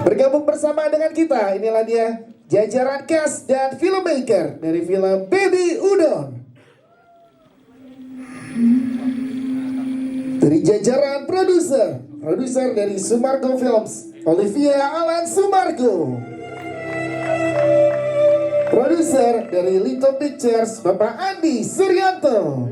Bergabung bersama dengan kita, inilah dia jajaran cast dan filmmaker dari film Baby Udon. Dari jajaran produser dari Sumargo Films, Olivia Alan Sumargo. Produser dari Little Pictures, Bapak Andi Suryanto.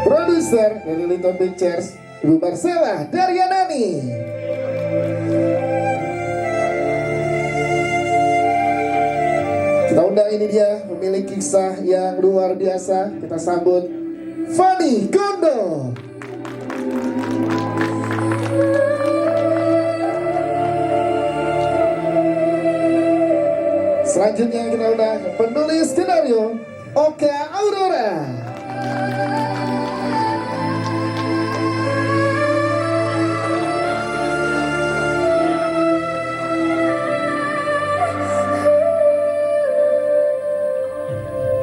Produser dari Little Pictures, Ibu Marcella Daryanani. Kita undang, ini dia memiliki kisah yang luar biasa. Kita sambut Fanny Kondo. Selanjutnya kita undang penulis skenario Oka Aurora.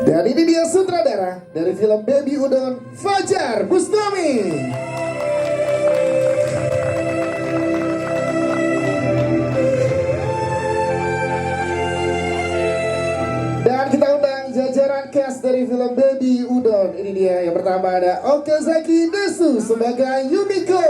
Dan ini dia sutradara dari film Baby Udon, Fajar Bustami. Dan kita undang jajaran cast dari film Baby Udon. Ini dia, yang pertama ada Okazaki Desu sebagai Yumiko.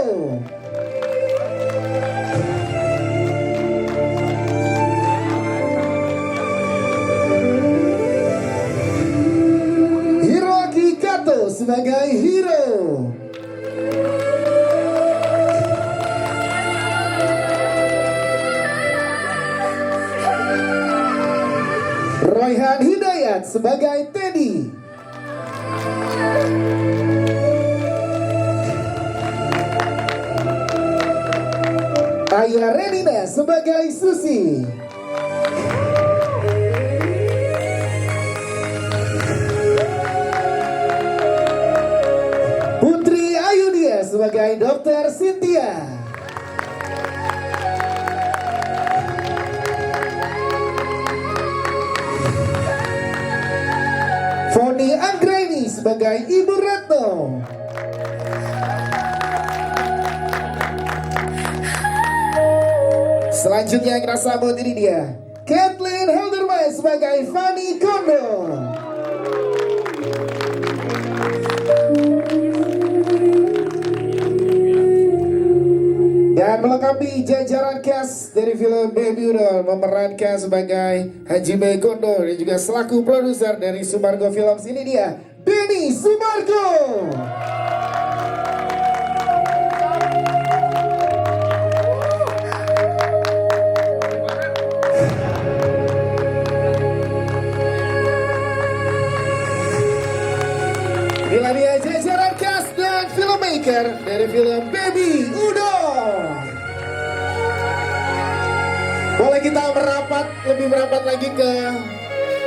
Sebagai Hiro. Royhan Hidayat sebagai Teddy. Aya Renina sebagai Susi. Sebagai Dokter Cynthia. Foni Anggraini sebagai Ibu Retno. Selanjutnya kita sambut, ini dia Kathleen Helderman sebagai Fanny Kondo. Dan melengkapi jajaran cast dari film Baby Udon, memerankan sebagai Hajime Kondo dan juga selaku produser dari Sumargo Films, ini dia Denny Sumargo. Inilah dia jajaran cast dan filmmaker dari film Baby Udon. Boleh kita lebih merapat lagi ke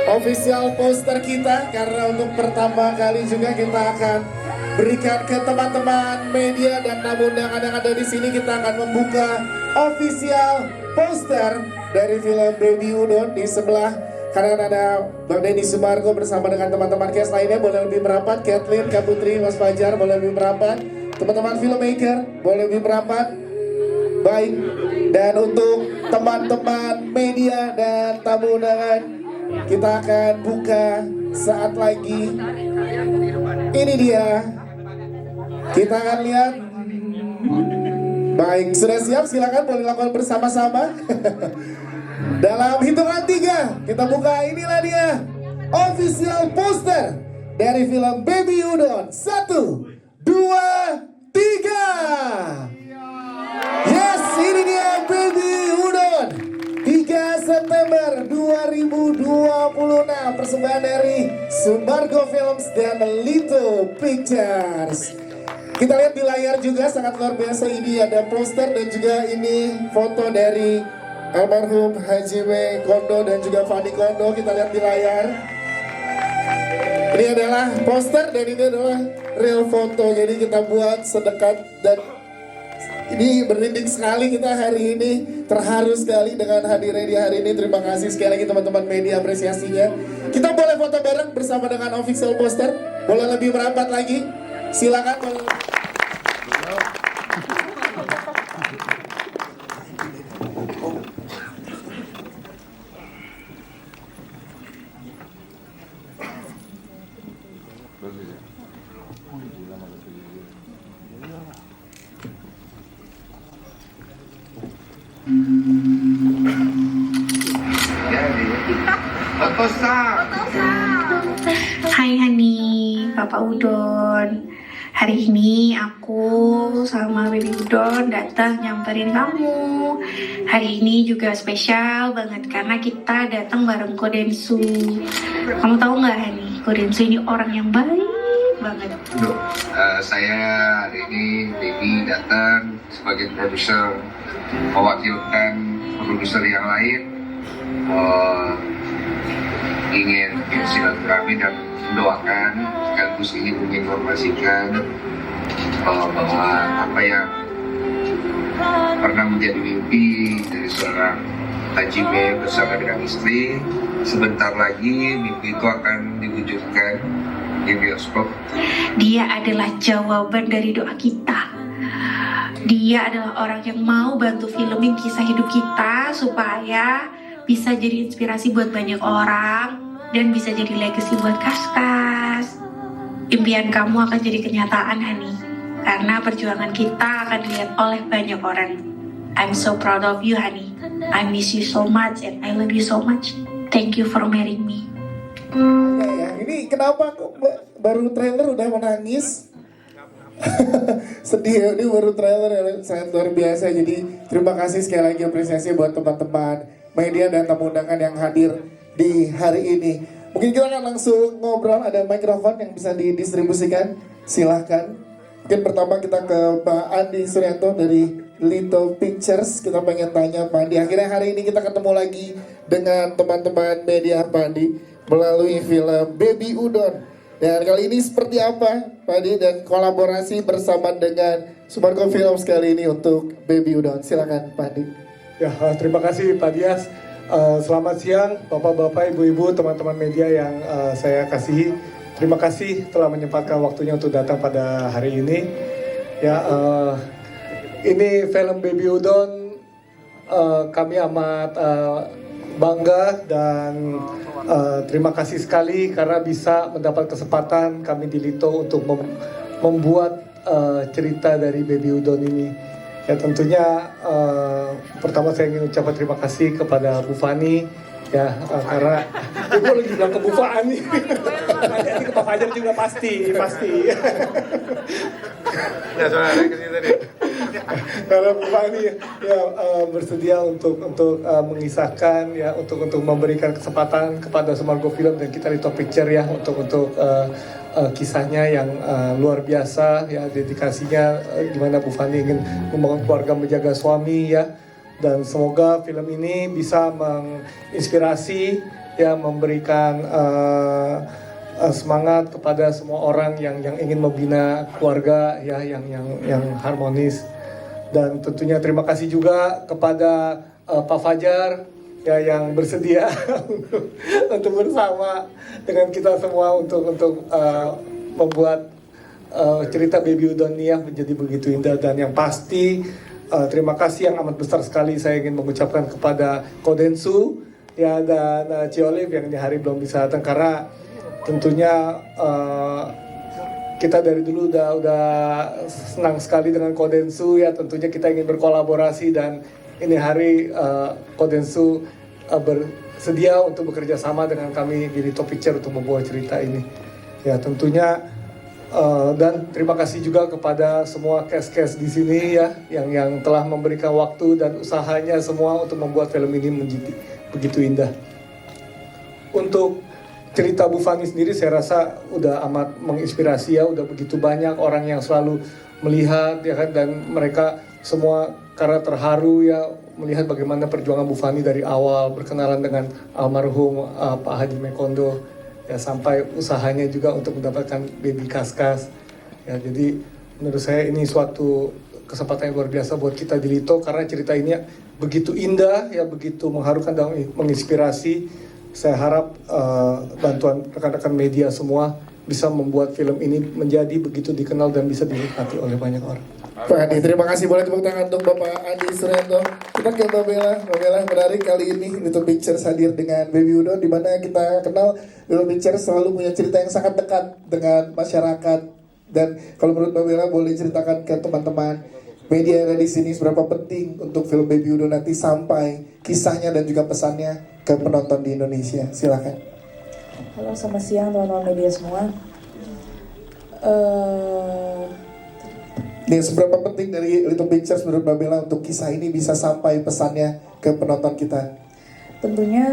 official poster kita, karena untuk pertama kali juga kita akan berikan ke teman-teman media dan tamu undangan yang ada di sini. Kita akan membuka official poster dari film Baby Udon. Di sebelah kanan ada Bang Denny Sumargo bersama dengan teman-teman cast lainnya. Boleh lebih merapat, Kathleen, Kak Putri, Mas Fajar boleh lebih merapat. Teman-teman filmmaker boleh lebih merapat. Baik, dan untuk teman-teman media dan tamu undangan, kita akan buka saat lagi. Ini dia, kita akan lihat. Baik, sudah siap? Silakan boleh lakukan bersama-sama. Dalam hitungan 3, kita buka. Inilah dia official poster dari film Baby Udon. 1, 2, 3. Yes, ini dia Baby Udon. 3 September 2026, persembahan dari Sumargo Films dan Little Pictures. Kita lihat di layar juga sangat luar biasa. Ini ada poster dan juga ini foto dari almarhum Hajime Kondo dan juga Fanny Kondo. Kita lihat di layar. Ini adalah poster dan ini adalah real foto. Jadi kita buat sedekat, dan ini berinding sekali kita hari ini. Terharu sekali dengan hadirnya di hari ini. Terima kasih sekali lagi teman-teman media, apresiasinya. Kita boleh foto bareng bersama dengan official poster. Boleh lebih merapat lagi. Silakan. Hai Hani, Bapak Udon. Hari ini aku sama Baby Udon datang nyamperin kamu. Hari ini juga spesial banget karena kita datang bareng Kodensu. Kamu tahu nggak Hani, Kodensu ini orang yang baik banget. Saya hari ini Baby datang sebagai produser, mewakilkan produser yang lain, ingin silaturahmi dan mendoakan, sekaligus ingin menginformasikan bahwa apa yang pernah menjadi mimpi dari seorang Hajime bersama dengan istri, sebentar lagi mimpi itu akan diwujudkan di bioskop. Dia adalah jawaban dari doa kita. Dia adalah orang yang mau bantu filmin kisah hidup kita supaya bisa jadi inspirasi buat banyak orang dan bisa jadi legacy buat Kaskas. Impian kamu akan jadi kenyataan, Hani, karena perjuangan kita akan dilihat oleh banyak orang. I'm so proud of you, Hani. I miss you so much and I love you so much. Thank you for marrying me. Ya, ini kenapa kok baru trailer udah menangis? Sedih ya, ini baru trailer ya, sangat luar biasa. Jadi terima kasih sekali lagi, apresiasi buat teman-teman media dan tamu undangan yang hadir di hari ini. Mungkin kita akan langsung ngobrol, ada mikrofon yang bisa didistribusikan, silahkan. Mungkin pertama kita ke Pak Andi Suryanto dari Lito Pictures. Kita pengen tanya Pak Andi, akhirnya hari ini kita ketemu lagi dengan teman-teman media Pak Andi melalui film Baby Udon. Dan kali ini seperti apa Pak Andi dan kolaborasi bersama dengan Sumargo Films kali ini untuk Baby Udon. Silakan Pak Andi. Ya, terima kasih Pak Dias. Selamat siang Bapak-Bapak, Ibu-Ibu, teman-teman media yang saya kasihi. Terima kasih telah menyempatkan waktunya untuk datang pada hari ini. Ya, ini film Baby Udon, kami amat bangga dan terima kasih sekali karena bisa mendapat kesempatan kami di Lito untuk membuat cerita dari Baby Udon ini. Ya tentunya pertama saya ingin ucapkan terima kasih kepada Bu Fani ya karena ibu lagi bilang ke Bu Fani nanti ke Pak Fajar juga pasti Ya soalnya kesini tadi. karena Bu Fani ya bersedia untuk mengisahkan ya untuk memberikan kesempatan kepada Sumargo Film dan kita Lito Picture ya untuk kisahnya yang luar biasa ya, dedikasinya gimana Bu Fani ingin membangun keluarga menjaga suami ya, dan semoga film ini bisa menginspirasi ya, memberikan semangat kepada semua orang yang ingin membina keluarga ya yang harmonis. Dan tentunya terima kasih juga kepada Pak Fajar ya yang bersedia untuk bersama dengan kita semua untuk membuat cerita Baby Udon ini ya menjadi begitu indah. Dan yang pasti terima kasih yang amat besar sekali saya ingin mengucapkan kepada Kodensu ya dan Ciolif yang di hari belum bisa datang karena tentunya kita dari dulu udah senang sekali dengan Kodensu ya, tentunya kita ingin berkolaborasi dan ini hari Kodensu bersedia untuk bekerja sama dengan kami di Lito Picture untuk membuat cerita ini. Ya tentunya dan terima kasih juga kepada semua cast di sini ya yang telah memberikan waktu dan usahanya semua untuk membuat film ini menjadi begitu indah. Untuk cerita Bu Fani sendiri saya rasa udah amat menginspirasi ya, udah begitu banyak orang yang selalu melihat ya kan, dan mereka semua karena terharu ya melihat bagaimana perjuangan Bu Fani dari awal berkenalan dengan almarhum Pak Haji Mekondo ya sampai usahanya juga untuk mendapatkan baby Kaskas ya. Jadi menurut saya ini suatu kesempatan yang luar biasa buat kita di Lito karena cerita ini begitu indah ya, begitu mengharukan dan menginspirasi. Saya harap bantuan rekan-rekan media semua bisa membuat film ini menjadi begitu dikenal dan bisa dinikmati oleh banyak orang. Pak Andi, terima kasih. Boleh tepuk tangan untuk Bapak Andi Suryanto. Kita ke Mbak Bella. Mbak Bella, menarik kali ini Little Pictures hadir dengan Baby Udo, di mana kita kenal Little Pictures selalu punya cerita yang sangat dekat dengan masyarakat. Dan kalau menurut Mbak Bella, boleh ceritakan ke teman-teman media yang ada di sini seberapa penting untuk film Baby Udo nanti sampai kisahnya dan juga pesannya ke penonton di Indonesia. Silakan. Halo, selamat siang teman-teman media semua. Nih, seberapa penting dari Little Pictures menurut Mbak Bella untuk kisah ini bisa sampai pesannya ke penonton kita? Tentunya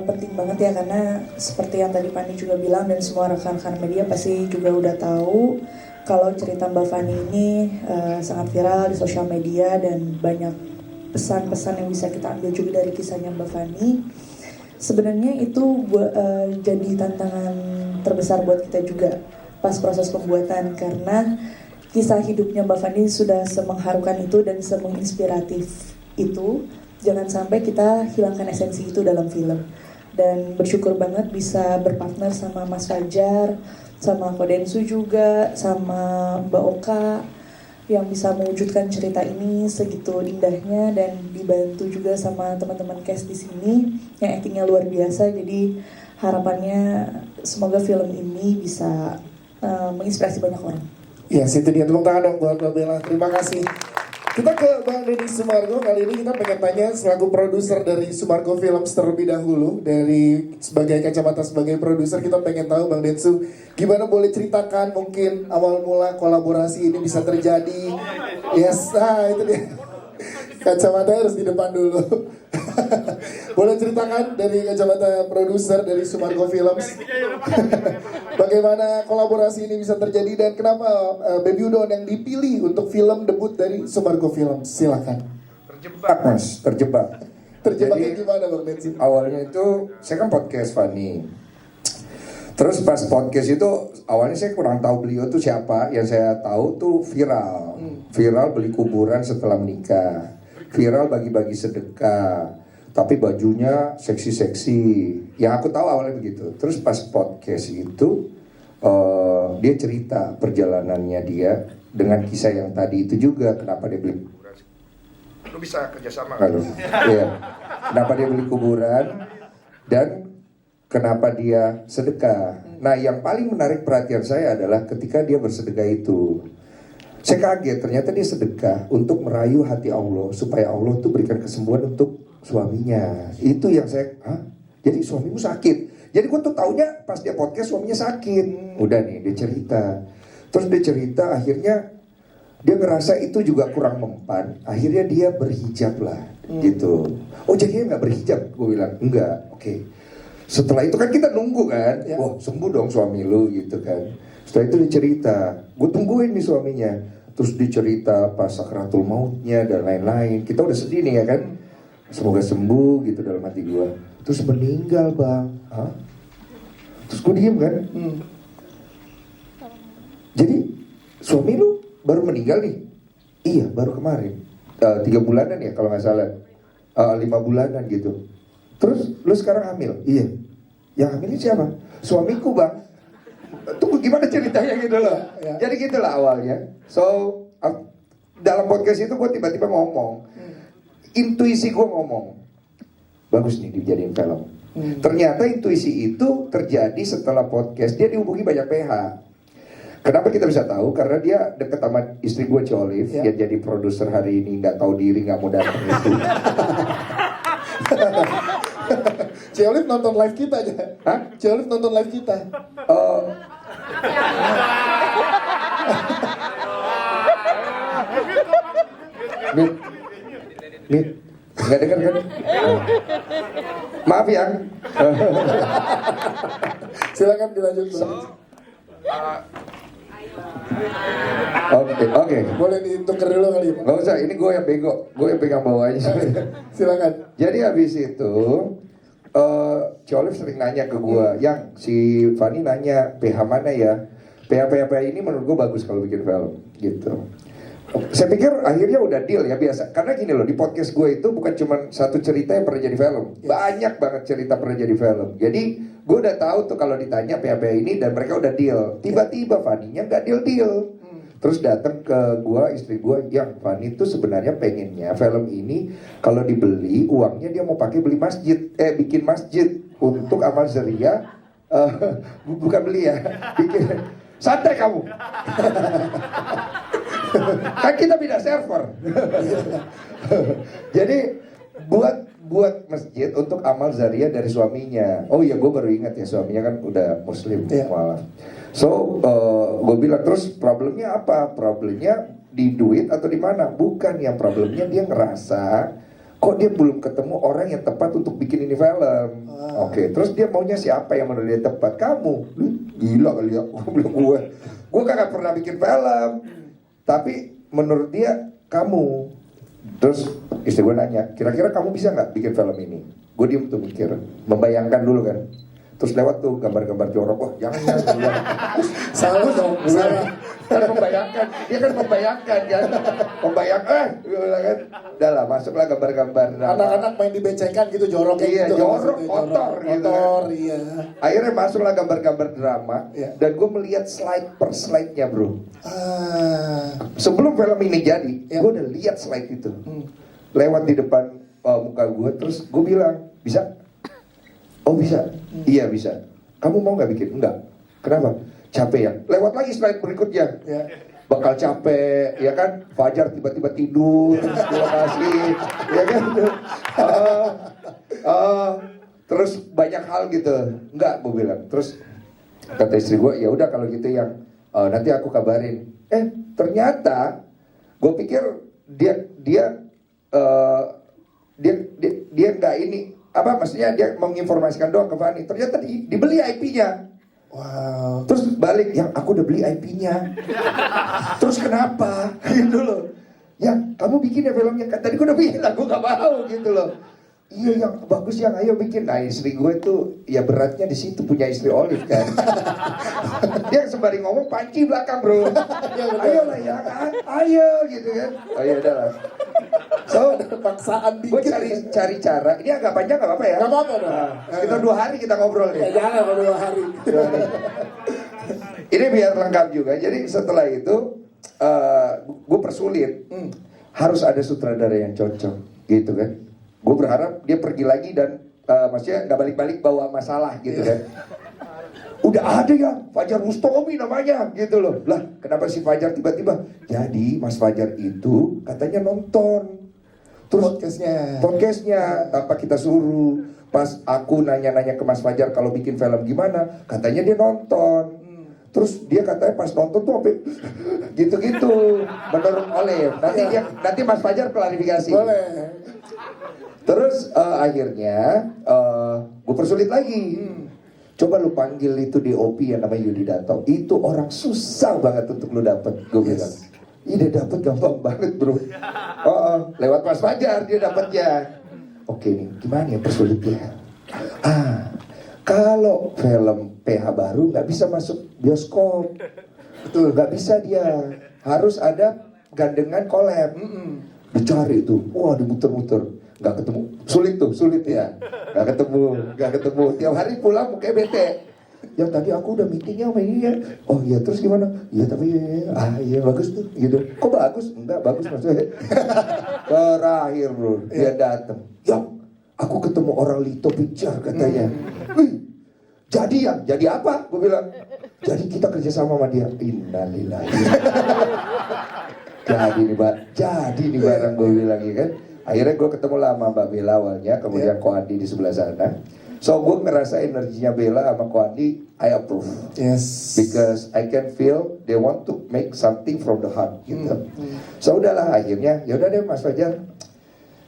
penting banget ya, karena seperti yang tadi Fani juga bilang dan semua rekan-rekan media pasti juga udah tahu kalau cerita Mbak Fani ini sangat viral di sosial media dan banyak pesan-pesan yang bisa kita ambil juga dari kisahnya Mbak Fani. Sebenarnya itu jadi tantangan terbesar buat kita juga pas proses pembuatan, karena kisah hidupnya Mbak Fani sudah semengharukan itu dan semenginspiratif itu. Jangan sampai kita hilangkan esensi itu dalam film. Dan bersyukur banget bisa berpartner sama Mas Fajar, sama Ko Densu juga, sama Mbak Oka, yang bisa mewujudkan cerita ini segitu indahnya, dan dibantu juga sama teman-teman cast di sini yang aktingnya luar biasa. Jadi harapannya semoga film ini bisa menginspirasi banyak orang. Ya, situ dia. Tepuk tangan dong buat Mbak Bella. Terima kasih. Kita ke Bang Deddy Sumargo. Kali ini kita pengen tanya selaku produser dari Sumargo Films terlebih dahulu. Dari sebagai kacamata sebagai produser, kita pengen tahu Bang Densu, gimana boleh ceritakan mungkin awal mula kolaborasi ini bisa terjadi. Yes, itu dia. Kacamata harus di depan dulu. Boleh ceritakan dari kacamata produser dari Sumargo Films, bagaimana kolaborasi ini bisa terjadi dan kenapa Baby Udon yang dipilih untuk film debut dari Sumargo Films? Silakan. Terjebak mas, terjebak. Terjebaknya Jadi, gimana Bang Densu? awalnya itu saya kan podcast Fani. Terus pas podcast itu awalnya saya kurang tahu beliau tuh siapa. Yang saya tahu tuh viral. Viral beli kuburan setelah menikah. Viral bagi-bagi sedekah. Tapi bajunya seksi-seksi. Yang aku tahu awalnya begitu. Terus pas podcast itu dia cerita perjalanannya dia dengan kisah yang tadi itu juga. Kenapa dia beli kuburan? Lu bisa kerjasama kan? Iya. Kenapa dia beli kuburan dan kenapa dia sedekah. Nah, yang paling menarik perhatian saya adalah ketika dia bersedekah itu. Saya kaget, ternyata dia sedekah untuk merayu hati Allah supaya Allah tuh berikan kesembuhan untuk suaminya. Itu yang saya, jadi suamimu sakit. Jadi gue tuh taunya pas dia podcast suaminya sakit. Udah nih dia cerita. Terus dia cerita akhirnya dia ngerasa itu juga kurang mempan. Akhirnya dia berhijab lah gitu. Oh jadi dia gak berhijab? Gue bilang enggak, oke. Setelah itu kan kita nunggu kan, wah sembuh dong suami lu gitu kan. Setelah itu dia cerita, gue tungguin nih suaminya. Terus dia cerita pas sakratul mautnya dan lain-lain. Kita udah sedih nih ya kan, semoga sembuh gitu dalam hati gue. Terus meninggal bang, terus gue diem kan. Jadi suami lu baru meninggal nih? Iya baru kemarin, 3 bulanan ya kalau nggak salah, 5 bulanan gitu. Terus lu sekarang hamil? Iya. Yang hamilin siapa? Suamiku bang. Tunggu gimana ceritanya gitu loh. Ya. Jadi gitulah awalnya. So dalam podcast itu gue tiba-tiba ngomong. Intuisi gue ngomong. Bagus nih dijadiin film. Ternyata intuisi itu terjadi setelah podcast. Dia dihubungi banyak PH. Kenapa kita bisa tahu? Karena dia deket sama istri gue Ciolif. Yang jadi produser hari ini gak tahu diri, gak mau datang itu. Ciolif nonton live kita aja. Hah? Ciolif nonton live kita. Mit, nggak dengar kan? Maaf ya. Silakan dilanjut. Oke. Boleh ditukar dulu kali ya. Nggak usah, ini gue yang bego, gue yang pegang bawahnya. Silakan. Jadi habis itu, Ciolif sering nanya ke gue, yang si Fani nanya PH mana ya? PH ini menurut gue bagus kalau bikin film, gitu. Saya pikir akhirnya udah deal ya biasa. Karena gini loh, di podcast gue itu bukan cuma satu cerita yang pernah jadi film. Banyak banget cerita pernah jadi film. Jadi gue udah tahu tuh kalau ditanya PHP ini dan mereka udah deal. Tiba-tiba Fanny-nya nggak deal. Terus datang ke gue, istri gue, yang Fanny tuh sebenarnya pengennya film ini kalau dibeli uangnya dia mau pakai beli masjid, bikin masjid untuk amal Zaria. Bukan beli ya, bikin. Santai kamu. Kan kita beda server. Jadi buat masjid untuk amal Zaria dari suaminya. Oh iya, gue baru ingat ya, suaminya kan udah muslim malah. So gue bilang, terus problemnya apa? Problemnya di duit atau di mana? Bukan, yang problemnya dia ngerasa kok dia belum ketemu orang yang tepat untuk bikin ini film. Oke, terus dia maunya siapa yang menurut dia tepat? Kamu. Gila kali ya, gue kagak pernah bikin film. Tapi menurut dia kamu. Terus istri gue nanya, kira-kira kamu bisa nggak bikin film ini? Gue diem tuh mikir, membayangkan dulu kan. Terus lewat tuh gambar-gambar jorok, wah jangan. Salah dong, salah. Kan membayangkan, dia kan membayangkan kan. Membayangkan, kan. Udah lah, masuklah gambar-gambar. Anak-anak main dibecekan gitu, jorok kayak Iya, gitu. jorok, kotor gitu. Kotor, iya. Akhirnya masuklah gambar-gambar drama. Iya. Dan gue melihat slide per slide-nya bro. Sebelum film ini jadi, gue udah lihat slide itu. Lewat di depan muka gue, terus gue bilang, bisa? Oh bisa? Iya bisa. Kamu mau nggak bikin? Enggak. Kenapa? Capek ya? Lewat lagi slide berikutnya. Bakal capek, ya kan? Fajar tiba-tiba tidur, terima kasih, ya kan? Terus banyak hal gitu. Enggak, gue bilang. Terus kata istri gue, ya udah kalau gitu yang nanti aku kabarin. Ternyata gue pikir dia nggak ini. Apa maksudnya dia menginformasikan doang ke Fanny. Ternyata dibeli IP-nya. Wow. Terus balik, yang aku udah beli IP-nya. Terus kenapa? Gitu loh. Ya kamu bikin ya filmnya. Kan tadi gue udah bilang, gue gak mau gitu loh. Iya yang bagus yang ayo bikin. Nah istri gue tuh ya beratnya di situ, punya istri Olive kan. Dia sembari ngomong panci belakang bro. Ayo lah ya kan, ayo gitu kan. Oh iya udah lah. So Paksaan gue cari cara. Ini agak panjang gak apa-apa ya? Gak apa-apa dong. Sekitar 2 hari kita ngobrol Ya, nih. jangan kalau 2 hari. Ini biar lengkap juga. Jadi setelah itu gue persulit. Harus ada sutradara yang cocok gitu kan. Gue berharap dia pergi lagi dan maksudnya nggak balik-balik bawa masalah gitu kan. Udah ada ya Fajar Mustomi namanya gitu loh. Lah kenapa si Fajar tiba-tiba? Jadi Mas Fajar itu katanya nonton terus podcastnya tanpa kita suruh. Pas aku nanya-nanya ke Mas Fajar kalau bikin film gimana, katanya dia nonton. Terus dia katanya pas nonton tuh sampai gitu-gitu. Menurut Olive. Nanti Mas Fajar klarifikasi. Boleh. Terus akhirnya gue persulit lagi. Coba lu panggil itu DOP yang namanya Yudidanto. Itu orang susah banget untuk lu dapet. Gue bilang, dia dapet gampang banget bro. Lewat Mas Fajar dia dapetnya. Oke nih, gimana ya persulitnya? Kalau film PH baru nggak bisa masuk bioskop. Betul, nggak bisa dia. Harus ada gandengan collab. Dicari tuh, wah dimuter-muter. Nggak ketemu, sulit ya. Nggak ketemu. Tiap hari pulang mukanya bete. Ya tadi aku udah meetingnya sama ini ya. Oh iya terus gimana? Iya tapi iya bagus tuh gitu. Kok bagus? Enggak bagus maksudnya. Terakhir bro, dia datang. Ya aku ketemu orang Lito Picture katanya. Jadi apa? Gue bilang. Jadi kita kerja sama dia. Innalillahi. Jadi nih barang gue bilang ya kan. Akhirnya gue ketemu lama Mbak Bella awalnya, kemudian Ko Andi di sebelah sana. So gue ngerasa energinya Bella sama Ko Andi, I approve. Yes. Because I can feel they want to make something from the heart gitu. So udahlah akhirnya, yaudah deh Mas Fajar,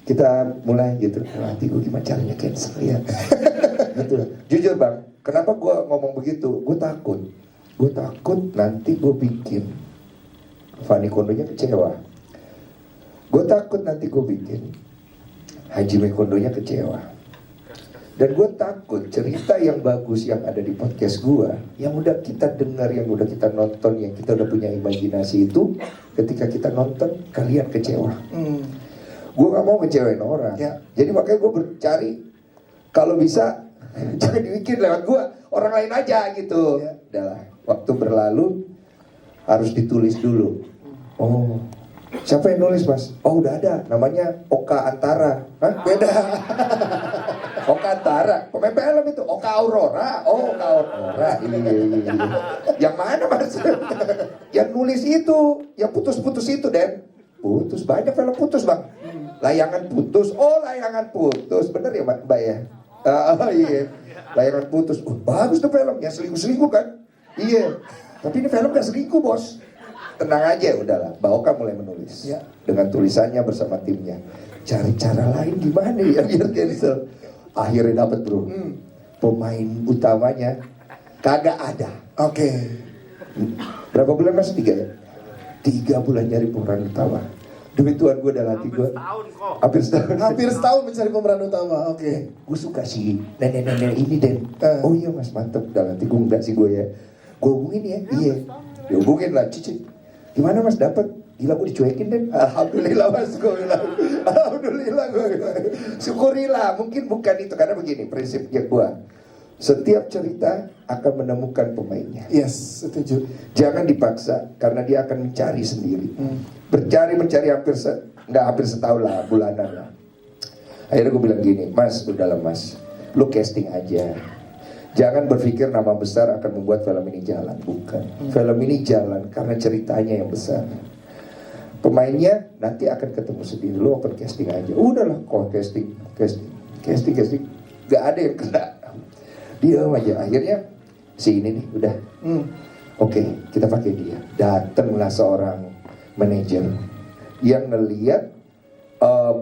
kita mulai gitu. Nanti gue gimana caranya cancel ya. Gitu. Jujur bang, kenapa gue ngomong begitu? Gue takut nanti gue bikin Fanny Kondonya kecewa. Gue takut nanti gue bikin Hajime Kondonya kecewa. Dan gue takut cerita yang bagus yang ada di podcast gue, yang udah kita dengar, yang udah kita nonton, yang kita udah punya imajinasi itu, ketika kita nonton, kalian kecewa. Gue gak mau ngecewain orang. Ya. Jadi makanya gue bercari, kalau bisa, jangan dibikin lewat gue, orang lain aja gitu. Ya. Udahlah, waktu berlalu, harus ditulis dulu. Oh, siapa yang nulis mas? Oh udah ada, namanya Oka Antara. Hah? Beda. Oka Antara, pemain film itu. Oka Aurora. Oh Oka Aurora. Iya. Yang mana mas? Yang nulis itu, yang putus-putus itu Den. Putus, banyak film putus bang. Layangan putus. Oh layangan putus, bener ya mbak ya? Oh iya, layangan putus. Oh, bagus tuh film, yang selingkuh-selingkuh kan? Iya. Tapi ini film gak selingkuh bos. Tenang aja udahlah, Mbak Oka mulai menulis Ya. dengan tulisannya bersama timnya. Cari cara lain gimana ya biar cancel. Akhirnya dapat bro. Pemain utamanya kagak ada. Oke. Berapa bulan mas? 3 ya? 3 bulan nyari pemeran utama. Demi Tuhan gue udah latih gue. Hampir setahun. Hampir setahun mencari pemeran utama. Oke. Gue suka sih nenek-nenek ini Den. Oh iya mas mantep, udah latih gue enggak sih gue ya. Gue hubungin ya, iya. Dihubungin lah, Cici. Gimana mas dapet? Gila gue dicuekin Den. Alhamdulillah mas, gue bilang. Alhamdulillah gue bilang. Syukurilah, mungkin bukan itu. Karena begini prinsipnya gue. Setiap cerita akan menemukan pemainnya. Yes, setuju. Jangan dipaksa, karena dia akan mencari sendiri. Mencari nggak hampir setahun lah, bulanan lah. Akhirnya gue bilang gini, mas udahlah mas, lu casting aja. Jangan berpikir nama besar akan membuat film ini jalan, bukan. Film ini jalan karena ceritanya yang besar. Pemainnya nanti akan ketemu sendiri, lu open casting aja. Udahlah, kok casting, gak ada yang kena. Diam aja, akhirnya si ini nih udah. Oke, kita pakai dia. Datanglah seorang manajer yang ngeliat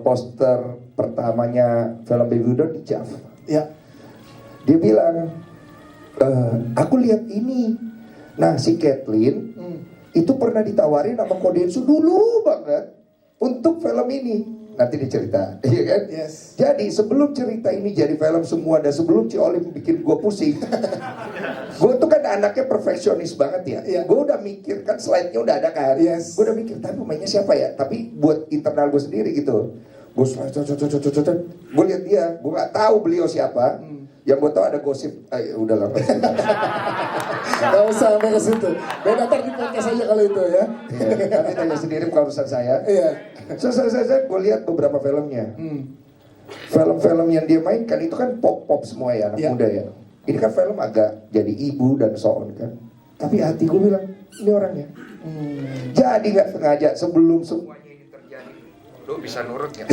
poster pertamanya film Baby Udon di JAV. Ya. Dia bilang, aku lihat ini. Nah si Kathleen itu pernah ditawarin sama Kodensu dulu banget untuk film ini. Nanti dicerita, iya kan? Yes. Jadi sebelum cerita ini jadi film semua dan sebelum Ci Olim bikin gue pusing, gue tuh kan anaknya perfeksionis banget ya. Iya. Gue udah mikir kan slide-nya udah ada kan. Yes. Gue udah mikir tapi pemainnya siapa ya? Tapi buat internal gue sendiri gitu. Gue gue lihat dia, gue nggak tahu beliau siapa. Yang gue tahu ada gosip, udah lah. Gak usah sampai ke situ. Beda ntar di podcast aja kalau itu ya. Nanti tanya sendiri bukan urusan saya. Iya. Saya gue lihat beberapa filmnya. Film-film yang dia mainkan itu kan pop semua ya, anak Ya. muda ya. Ini kan film agak jadi ibu dan so on kan. Tapi hati gue bilang, ini orangnya. Jadi nggak sengaja sebelum semuanya ini terjadi, lo bisa nurut ya.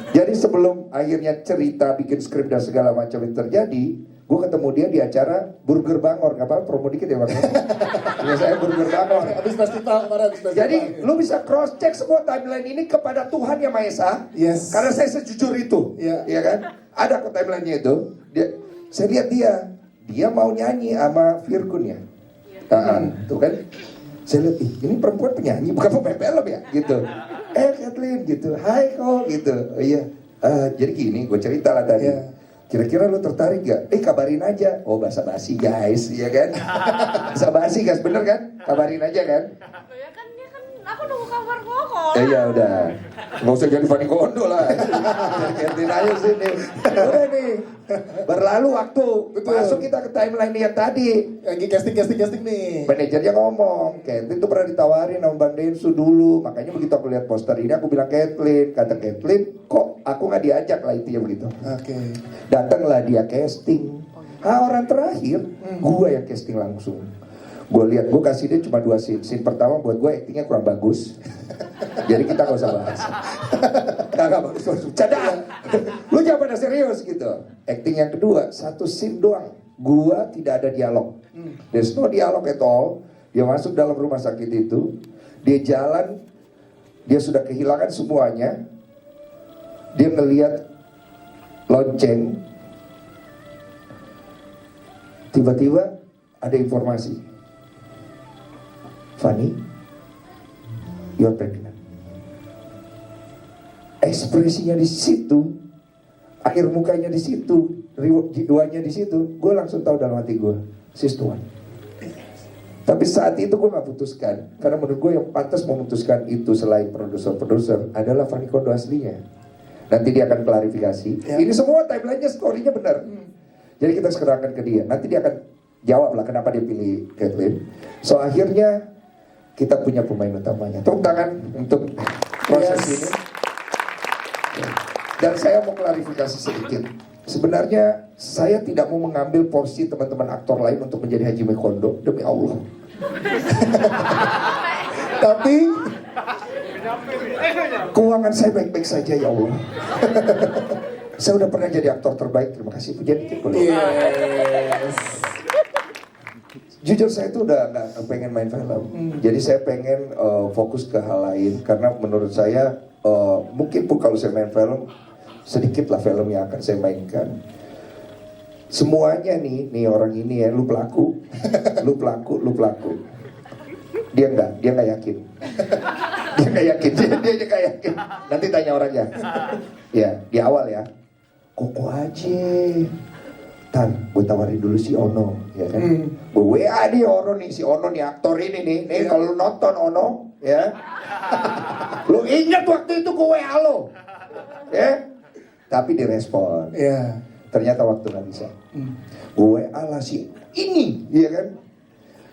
Jadi sebelum akhirnya cerita, bikin skrip dan segala macam itu terjadi, gue ketemu dia di acara Burger Bangor. Nggak apa-apa, promo dikit ya bang. Ya saya Burger Bangor. Habis festival kemarin. Jadi lu bisa cross check semua timeline ini kepada Tuhan Yang Maha Esa. Yes. Karena saya sejujur itu. Iya. Iya kan? Ada kok timelinenya itu. Saya lihat dia mau nyanyi sama Firkun ya. Tuh kan. Saya lihat, ini perempuan penyanyi bukan pemain film ya, gitu. Kathleen gitu, hai kok gitu. Oh, iya. Jadi gini, gue cerita lah tadi. Iya. Kira-kira lu tertarik gak? Kabarin aja. Oh basa-basi guys, iya kan? Basa-basi guys, bener kan? Kabarin aja kan? Ya kan dia kan aku nunggu kabar koko. Ya udah, nggak usah jadi Fanny Kondo lah. Kathleen aja sini. Udah nih, berlalu waktu. Betul. Masuk kita ke timeline yang tadi. Lagi casting nih. Manajernya ngomong, Kathleen tuh pernah ditawarin sama Bang Densu dulu. Makanya begitu aku lihat poster ini, aku bilang Kathleen. Kata Kathleen, kok aku nggak diajak lah itu ya begitu. Oke. Datanglah dia casting. Orang terakhir, gue yang casting langsung. Gue lihat, gue kasih dia cuma 2 scene. Scene pertama buat gue actingnya kurang bagus. Jadi kita gak usah bahas. Gak bagus. Cadang. Lu jangan pada serius gitu. Acting yang kedua, 1 scene doang. Gue tidak ada dialog. There's no dialog at all. Dia masuk dalam rumah sakit itu. Dia jalan. Dia sudah kehilangan semuanya. Dia ngelihat lonceng. Tiba-tiba ada informasi. Fanny, you're pregnant. Ekspresinya di situ akhir mukanya di situ, jiwanya di situ, gue langsung tahu dalam hati gue, she's the one. Tapi saat itu gue gak putuskan, karena menurut gue yang pantas memutuskan itu selain produser adalah Fanny Kondo aslinya. Nanti dia akan klarifikasi. Ini semua timelinenya, story-nya benar. Jadi kita serahkan ke dia. Nanti dia akan jawab lah kenapa dia pilih Kathleen. So akhirnya kita punya pemain utamanya. Tepuk tangan untuk proses ini. Dan saya mau klarifikasi sedikit. Sebenarnya saya tidak mau mengambil porsi teman-teman aktor lain untuk menjadi Hajime Kondo, demi Allah. Tapi keuangan saya baik-baik saja, ya Allah. Saya udah pernah jadi aktor terbaik, terima kasih. Pujian dikit boleh? Yes. Jujur saya tuh udah gak pengen main film. Jadi saya pengen fokus ke hal lain. Karena menurut saya mungkin pun kalau saya main film, sedikit lah film yang akan saya mainkan. Semuanya nih orang ini ya, lu pelaku. Dia nggak yakin. Dia nggak yakin. Nanti tanya orangnya. Ya, di awal ya. Koko aja. Tan, gue tawarin dulu si Ono, ya kan? Gue WA nih Ono nih, si Ono nih aktor ini nih. Kalau lu nonton Ono, ya. Lu ingat waktu itu gue WA lo, ya? Tapi direspon. Iya. Ternyata waktu nggak bisa. Gue WA lah si ini, ya kan?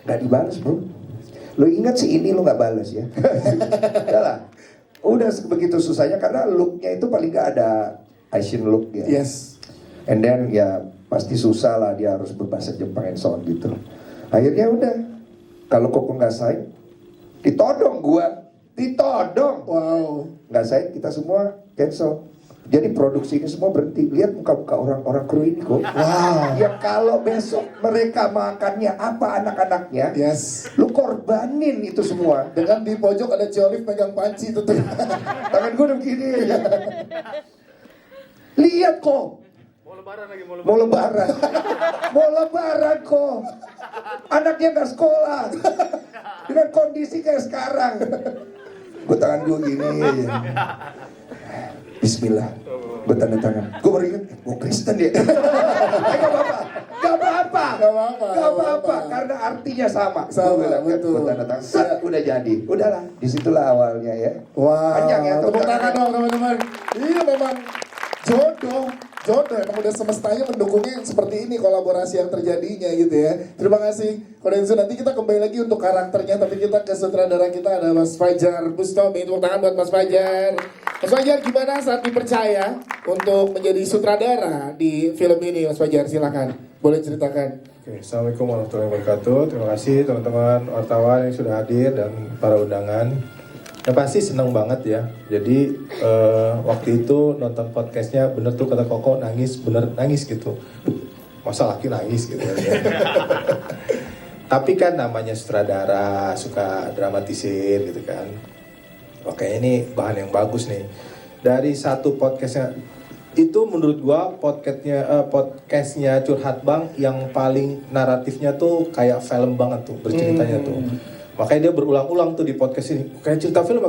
Nggak dibalas bro. Lu ingat si ini lu nggak balas ya? Udah begitu susahnya karena looknya itu paling nggak ada Asian look ya. Yes. And then ya pasti susah lah, dia harus berbahasa Jepang and so on gitu. Akhirnya udah, kalau Koko nggak sign, ditodong gua, wow, nggak sign, kita semua cancel. Jadi produksi ini semua berhenti. Lihat muka-muka orang-orang kru ini kok. Wow. Ya kalau besok mereka makannya apa anak-anaknya, Yes. lu korbanin itu semua. Dengan di pojok ada Ciolif pegang panci tuh. Tangan gue udah begini. Lihat kok. Mau lebaran kok. Anaknya gak sekolah. Dengan kondisi kayak sekarang. Gue tangan gue gini. Bismillah. Gue tanda tangan. Gue baru ingat, gue Kristen ya. Gak apa-apa. Karena artinya sama. Sama, Gue betul. tanda tangan. Set, udah jadi. Udahlah. Disitulah awalnya ya. Wah, Panjang ya. tepuk tangan dong teman-teman. Iya memang jodoh emang udah semestanya mendukungnya seperti ini kolaborasi yang terjadinya gitu ya. Terima kasih Kodensu. Nanti kita kembali lagi untuk karakternya, tapi kita ke sutradara kita ada Mas Fajar Bustomi. Tepuk tangan buat Mas Fajar. Mas Fajar, gimana saat dipercaya untuk menjadi sutradara di film ini? Mas Fajar, silakan. Boleh ceritakan. Oke, Assalamualaikum warahmatullahi wabarakatuh. Terima kasih teman-teman wartawan yang sudah hadir dan para undangan. Yang pasti seneng banget ya. Jadi waktu itu nonton podcastnya bener tuh kata Koko bener nangis gitu. Masa laki nangis gitu ya. Tapi kan namanya sutradara suka dramatisir gitu kan. Oke, ini bahan yang bagus nih. Dari satu podcastnya itu menurut gua podcastnya Curhat Bang yang paling naratifnya tuh kayak film banget tuh berceritanya tuh. Makanya dia berulang-ulang tuh di podcast ini. Kayak cerita film.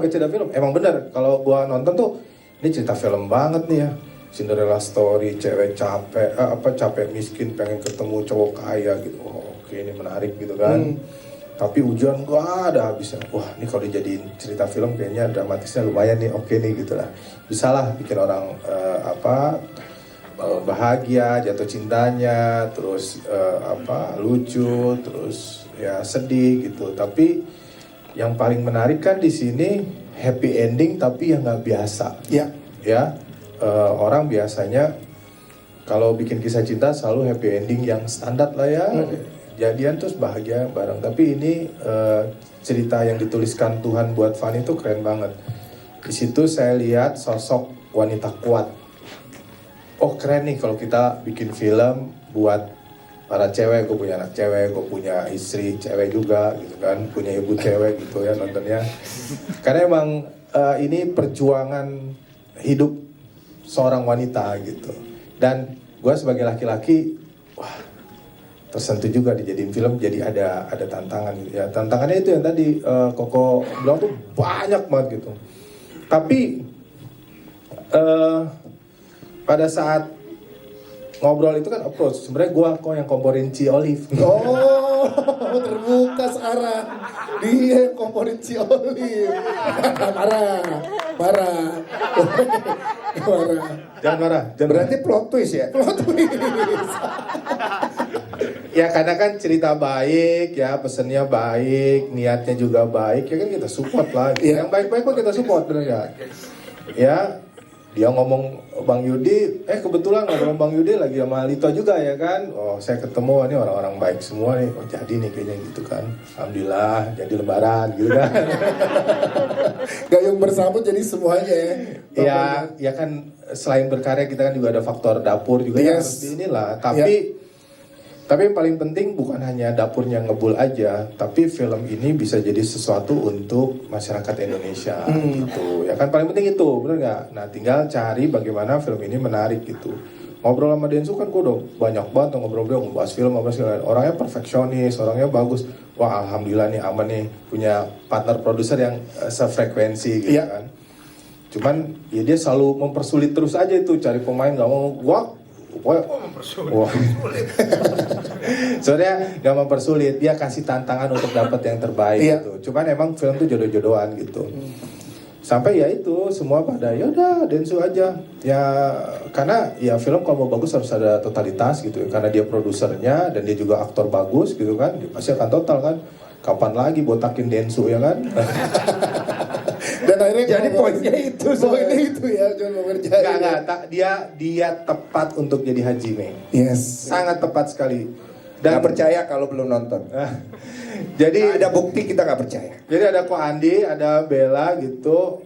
Emang bener, kalau gua nonton tuh, ini cerita film banget nih ya. Cinderella story, cewek capek miskin, pengen ketemu cowok kaya gitu. Oh, oke, ini menarik gitu kan. Tapi ujian gak ada habisnya. Wah, ini kalau dijadiin cerita film kayaknya dramatisnya lumayan nih, oke nih gitu lah. Bisa lah bikin orang bahagia, jatuh cintanya, terus lucu, terus ya sedih gitu. Tapi yang paling menarik kan di sini happy ending tapi yang nggak biasa. Ya. Orang biasanya kalau bikin kisah cinta selalu happy ending yang standar lah ya. Jadian terus bahagia bareng. Tapi ini cerita yang dituliskan Tuhan buat Fanny itu keren banget. Di situ saya lihat sosok wanita kuat. Oh keren nih kalau kita bikin film buat para cewek, gue punya anak cewek, gue punya istri cewek juga gitu kan, punya ibu cewek gitu ya nontonnya. Karena emang ini perjuangan hidup seorang wanita gitu. Dan gue sebagai laki-laki, wah tersentuh juga dijadiin film, jadi ada tantangan ya. Tantangannya itu yang tadi Koko bilang tuh banyak banget gitu. Tapi pada saat ngobrol itu kan approach, sebenarnya gue kok yang komporin Ci Olive. Oh, terbuka sekarang. Dia yang komporin Ci Olive. Marah. Jangan marah. Berarti plot twist ya? Ya karena kan cerita baik ya, pesennya baik, niatnya juga baik, ya kan kita support lah. Yang baik-baik kok kita support, bener nggak? Ya, dia ngomong Bang Yudi, kebetulan ngomong Bang Yudi lagi sama Lito juga ya kan. Oh saya ketemu, ini orang-orang baik semua nih. Oh jadi nih kayaknya gitu kan. Alhamdulillah jadi lebaran gitu kan. Gayung bersambut jadi semuanya ya. Ya kan selain berkarya kita kan juga ada faktor dapur juga yang harus di inilah. Tapi yang paling penting bukan hanya dapurnya ngebul aja, tapi film ini bisa jadi sesuatu untuk masyarakat Indonesia gitu. Ya kan paling penting itu, bener nggak? Nah tinggal cari bagaimana film ini menarik gitu. Ngobrol sama Densu kan gue udah banyak banget ngobrol, dia ngebahas film apa segala. Orangnya perfeksionis, orangnya bagus. Wah alhamdulillah nih aman nih punya partner produser yang sefrekuensi gitu kan. Cuman ya dia selalu mempersulit terus aja itu, cari pemain nggak mau Soalnya gak mempersulit, dia kasih tantangan untuk dapat yang terbaik gitu. Cuman emang film tuh jodoh-jodohan gitu. Sampai ya itu semua pada ya udah Densu aja. Ya karena ya film kalau mau bagus harus ada totalitas gitu. Karena dia produsernya dan dia juga aktor bagus gitu kan. Dia pasti akan total kan. Kapan lagi botakin Densu ya kan? Dan akhirnya jadi poinnya itu ya, jangan mau ngerjain. Enggak, dia tepat untuk jadi Hajime. Yes. Sangat tepat sekali. Dan gak percaya kalau belum nonton. Jadi ada bukti kita gak percaya. Jadi ada Ko Andi, ada Bella gitu.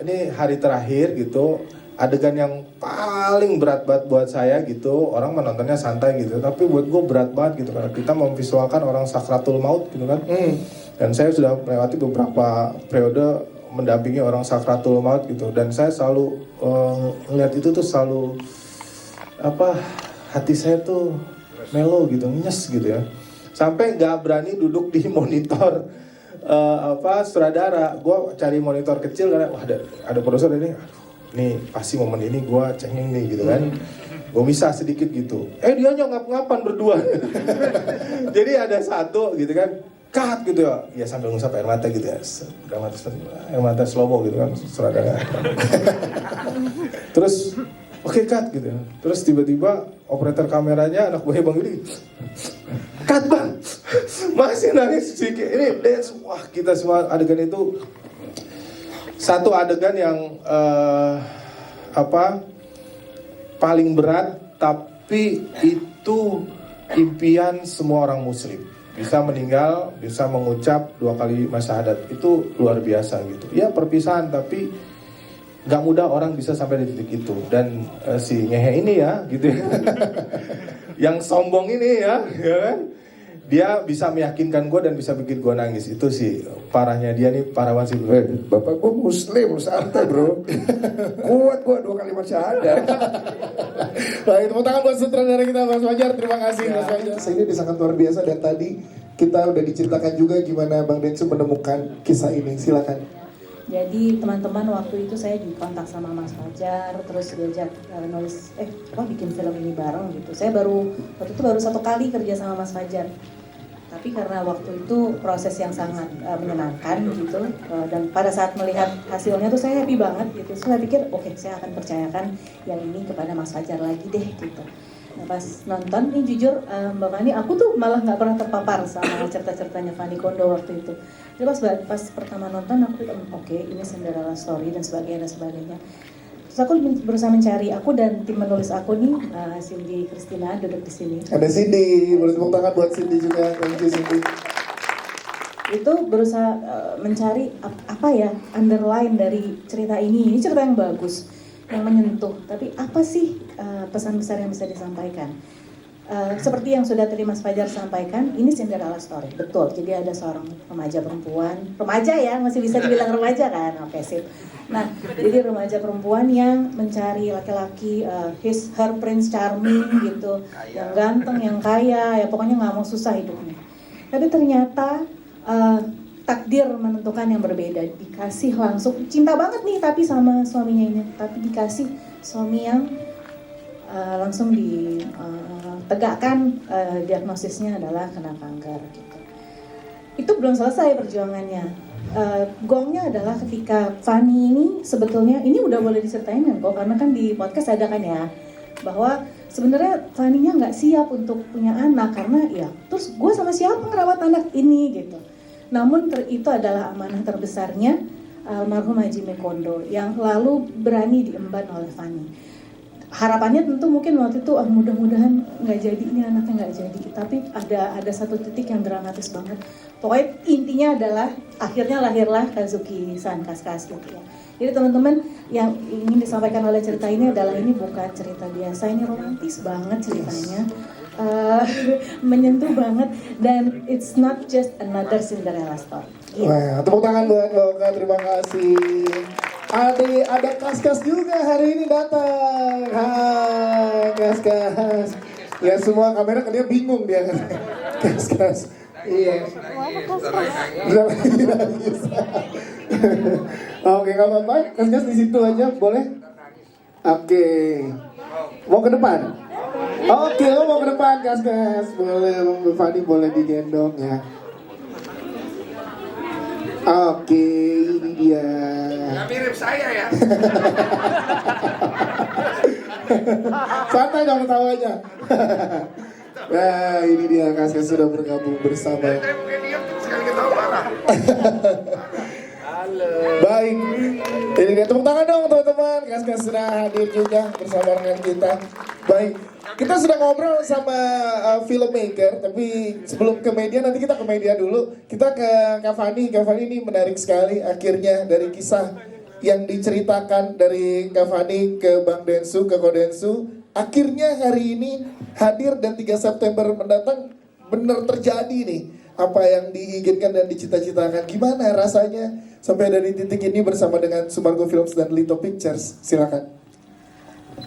Ini hari terakhir gitu. Adegan yang paling berat banget buat saya gitu. Orang menontonnya santai gitu, tapi buat gue berat banget gitu karena kita memvisualkan orang sakratul maut gitu kan. Dan saya sudah melewati beberapa periode mendampingi orang sakratul maut gitu, dan saya selalu ngeliat itu tuh selalu hati saya tuh melo gitu, nyes gitu ya, sampai nggak berani duduk di monitor sutradara. Gue cari monitor kecil karena wah ada produser ini, nih pasti momen ini gue cengeng nih gitu kan. Gue bisa sedikit gitu, dia ngap-ngapan berdua. Jadi ada satu gitu kan, cut gitu ya sambil ngusap air mata gitu ya, air mata slow-mo gitu kan sutradara. Terus oke, cut gitu ya. Terus tiba-tiba operator kameranya anak buahnya Bang Yudi, cut Bang, masih nangis sedikit. Ini dance, wah kita semua adegan itu satu adegan yang paling berat, tapi itu impian semua orang muslim. Bisa meninggal, bisa mengucap 2 kali masyahadat, itu luar biasa gitu. Ya perpisahan, tapi gak mudah orang bisa sampai di titik itu. Dan si ngehe ini ya gitu ya, yang sombong ini ya kan, dia bisa meyakinkan gue dan bisa bikin gue nangis. Itu sih parahnya dia nih, parawan sih bro. Bapak gue muslim, santai bro. Kuat gue 2 kali masyahadat. Baik, tepuk tangan buat sutradara kita Mas Fajar. Terima kasih Mas Fajar. Ini sangat luar biasa, dan tadi kita udah diceritakan juga gimana Bang Densu menemukan kisah ini. Silakan. Jadi teman-teman waktu itu saya dikontak sama Mas Fajar, terus diajak nulis, bikin film ini bareng gitu. Saya waktu itu baru 1 kali kerja sama Mas Fajar. Tapi karena waktu itu proses yang sangat menyenangkan gitu, dan pada saat melihat hasilnya tuh saya happy banget gitu. So, saya pikir oke, saya akan percayakan yang ini kepada Mas Fajar lagi deh gitu. Nah pas nonton nih jujur Mbak Fani, aku tuh malah nggak pernah terpapar sama cerita-ceritanya Fani Kondo waktu itu. Jadi pas pertama nonton aku oke, ini Cinderella story dan sebagainya. Terus aku berusaha mencari, aku dan tim menulis aku nih, Cindy Christina duduk di sini. Ada Cindy, boleh tepuk tangan buat Cindy juga. Thank you Cindy. Itu berusaha mencari underline dari cerita ini cerita yang bagus, yang menyentuh. Tapi apa sih pesan besar yang bisa disampaikan? Seperti yang sudah tadi Mas Fajar sampaikan, ini Cinderella story, betul. Jadi ada seorang remaja perempuan, remaja ya, masih bisa dibilang remaja kan? Oke, sip. Nah, jadi remaja perempuan yang mencari laki-laki, her prince charming gitu, yang ganteng, yang kaya, ya pokoknya nggak mau susah hidupnya. Tapi ternyata takdir menentukan yang berbeda. Dikasih langsung, cinta banget nih tapi sama suaminya ini, tapi dikasih suami yang langsung ditegakkan diagnosisnya adalah kena kanker gitu. Itu belum selesai perjuangannya. Gongnya adalah ketika Fanny ini sebetulnya ini udah boleh diceritain kan kok, karena kan di podcast ada kan ya, bahwa sebenarnya Fanny-nya nggak siap untuk punya anak karena ya terus gue sama siapa ngerawat anak ini gitu. Namun itu adalah amanah terbesarnya almarhum Haji Mekondo yang lalu berani diemban oleh Fanny. Harapannya tentu mungkin waktu itu mudah-mudahan nggak jadi, ini anaknya nggak jadi, tapi ada satu titik yang dramatis banget. Pokoknya intinya adalah akhirnya lahirlah Kazuki San Kaskas gitu ya. Jadi teman-teman yang ingin disampaikan oleh cerita ini adalah ini bukan cerita biasa, ini romantis banget ceritanya. Menyentuh banget dan it's not just another Cinderella story. Gitu. Wah, tepuk tangan buat Boka, terima kasih. Ada Kaskas juga hari ini datang. Hai Kaskas. Ya semua kamera kan dia bingung dia kan. Kaskas. Iya. Oke, nggak apa-apa. Kaskas di situ aja boleh. Oke. Mau ke depan? Oke, lo mau ke depan, Kaskas. Boleh, Bang Fanny boleh digendong ya. Oke, ini dia. Nggak mirip saya ya. Santai dong ketawanya. Nah, ini dia Kaskas sudah bergabung bersama. Saya mungkin diam sekali ketawa marah. Baik, ini dia, tepuk tangan dong teman-teman. Kaskas sudah hadir juga bersama dengan kita. Baik, kita sudah ngobrol sama filmmaker, tapi sebelum ke media, nanti kita ke media dulu. Kita ke Kak Fanny. Kak Fanny ini menarik sekali akhirnya dari kisah yang diceritakan dari Kak Fanny ke Bang Densu, ke Kodensu. Akhirnya hari ini hadir dan 3 September mendatang benar terjadi nih. Apa yang diinginkan dan dicita-citakan. Gimana rasanya sampai dari titik ini bersama dengan Sumargo Films dan Lito Pictures? Silakan.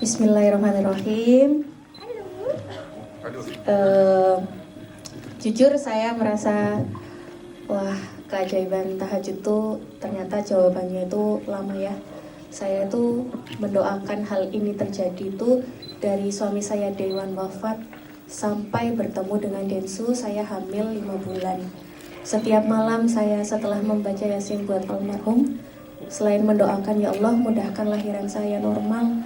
Bismillahirrahmanirrahim. Jujur saya merasa wah, keajaiban tahajud tuh ternyata jawabannya itu lama ya. Saya tuh mendoakan hal ini terjadi tuh dari suami saya Dewan wafat sampai bertemu dengan Densu. Saya hamil 5 bulan. Setiap malam saya setelah membaca Yasin buat almarhum, selain mendoakan ya Allah mudahkan lahiran saya normal,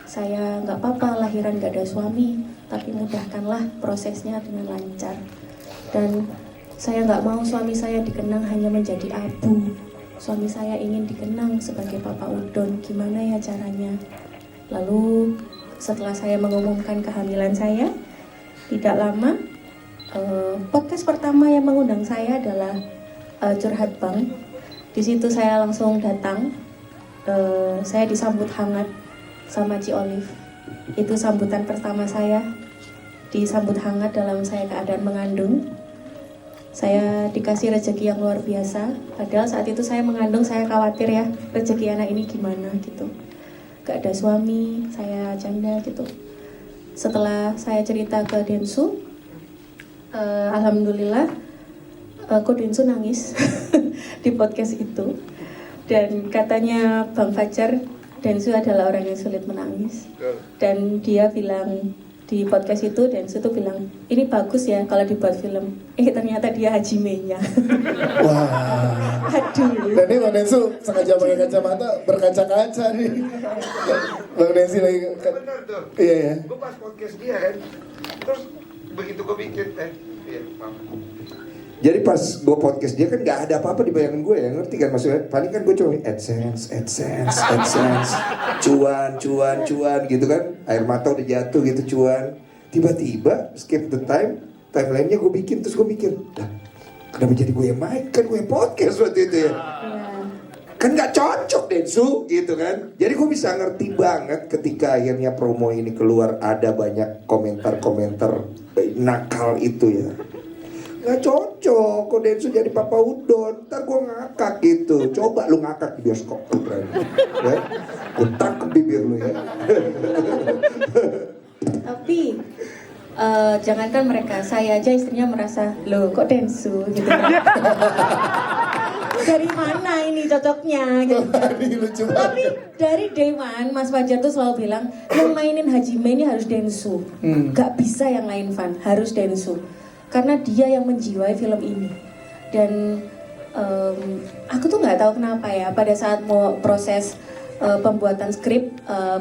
saya nggak apa-apa lahiran nggak ada suami, tapi mudahkanlah prosesnya dengan lancar. Dan saya nggak mau suami saya dikenang hanya menjadi abu. Suami saya ingin dikenang sebagai Papa Udon. Gimana ya caranya? Lalu setelah saya mengumumkan kehamilan saya, tidak lama podcast pertama yang mengundang saya adalah Curhat Bang. Di situ saya langsung datang. Saya disambut hangat sama Ci Olive. Itu sambutan pertama saya, disambut hangat dalam saya keadaan mengandung. Saya dikasih rezeki yang luar biasa. Padahal saat itu saya mengandung, saya khawatir ya rezeki anak ini gimana gitu. Gak ada suami, saya janda gitu. Setelah saya cerita ke Densu, alhamdulillah kok Densu nangis di podcast itu. Dan katanya Bang Fajar, Densu adalah orang yang sulit menangis. Dan dia bilang di podcast itu, Densu tuh bilang, ini bagus ya kalau dibuat film. Ternyata dia Hajime-nya. Wah. Aduh. Dan ini Bang Densu sengaja pakai kacamata berkaca-kaca nih. Bang Densu lagi. Bener tuh. Iya ya. Gue pas podcast dia kan, terus begitu gue bikin iya, Jadi pas gue podcast dia kan gak ada apa-apa di bayangan gue ya, ngerti kan maksudnya? Paling kan gue cuma AdSense, cuan gitu kan. Air mata udah jatuh gitu cuan. Tiba-tiba skip the timeline-nya gue bikin, terus gue mikir, dah kenapa jadi gue yang main? Kan gue yang podcast waktu itu ya. Kan gak cocok Densu gitu kan. Jadi gue bisa ngerti banget ketika akhirnya promo ini keluar, ada banyak komentar-komentar nakal itu ya. Gak cocok, kok Densu jadi Papa Udon, ntar gue ngakak gitu. Coba lu ngakak di bioskop tuh berani ya? Gue tangkep bibir lu ya. Tapi jangankan mereka, saya aja istrinya merasa, loh kok Densu gitu kan. dari mana ini cocoknya gitu. Ini lucu banget. Tapi dari day one Mas Fajar tuh selalu bilang yang mainin Hajime ini harus Densu, gak bisa yang lain Van, harus Densu karena dia yang menjiwai film ini. Dan aku tuh nggak tahu kenapa ya pada saat mau proses pembuatan skrip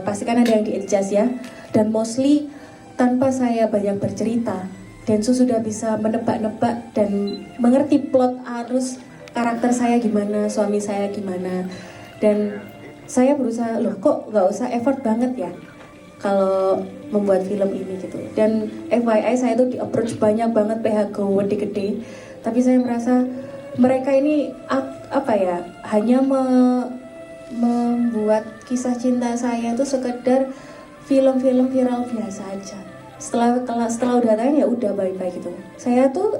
pasti kan ada yang di-adjust ya, dan mostly tanpa saya banyak bercerita Densu sudah bisa menebak-nebak dan mengerti plot arus karakter saya gimana, suami saya gimana. Dan saya berusaha, loh kok nggak usah effort banget ya kalau membuat film ini gitu. Dan FYI saya tuh di-approach banyak banget PH gede-gede, tapi saya merasa mereka ini apa ya, hanya membuat kisah cinta saya itu sekedar film-film viral biasa aja. Setelah udah tayang ya udah bye-bye gitu. Saya tuh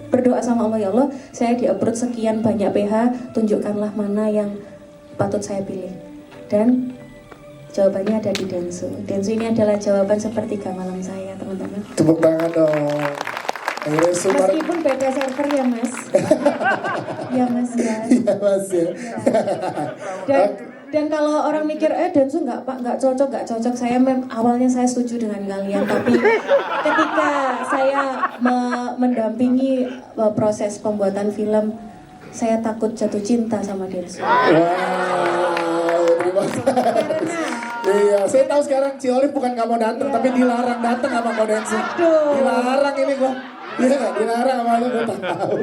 berdoa sama Allah, ya Allah, saya di-approach sekian banyak PH, tunjukkanlah mana yang patut saya pilih. Dan jawabannya ada di Densu. Densu ini adalah jawaban sepertiga malam saya, teman-teman. Tepuk tangan dong. Meskipun beda server ya Mas. Ya Mas ya. Iya Mas ya. Dan kalau orang mikir Densu nggak cocok, awalnya saya setuju dengan kalian, tapi ketika saya mendampingi proses pembuatan film, saya takut jatuh cinta sama Densu. Wow, terima kasih. Iya, saya tahu sekarang Ci Olive bukan nggak mau datang, tapi dilarang datang sama Ko Densu. Dilarang ini kok. Iya nggak, dilarang sama lu, gue tahu.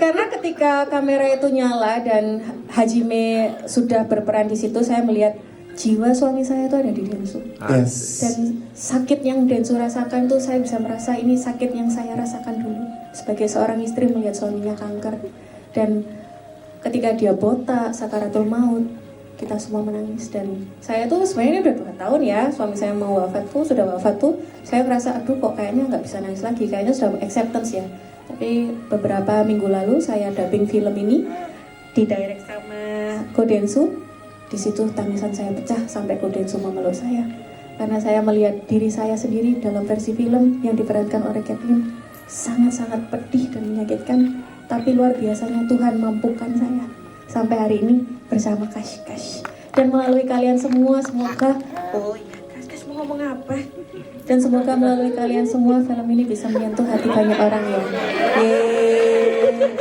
Karena ketika kamera itu nyala dan Hajime sudah berperan di situ, saya melihat jiwa suami saya itu ada di Densu. Yes. Dan sakit yang Densu rasakan tuh saya bisa merasa ini sakit yang saya rasakan dulu sebagai seorang istri melihat suaminya kanker. Dan ketika dia botak, sakaratul maut, kita semua menangis. Dan saya tuh sebenarnya udah 2 tahun ya, suami saya mau sudah wafat tuh, saya merasa aduh kok kayaknya nggak bisa nangis lagi, kayaknya sudah acceptance ya. Tapi beberapa minggu lalu saya dubbing film ini, didirect sama Ko Densu. Di situ tangisan saya pecah sampai Ko Densu memeluk saya, karena saya melihat diri saya sendiri dalam versi film yang diperankan oleh Kathleen sangat-sangat pedih dan menyakitkan. Tapi luar biasanya Tuhan mampukan saya sampai hari ini bersama Kash. Dan melalui kalian semua, semoga Kash mau ngomong apa? Dan semoga melalui kalian semua film ini bisa menyentuh hati banyak orang ya. Yeay.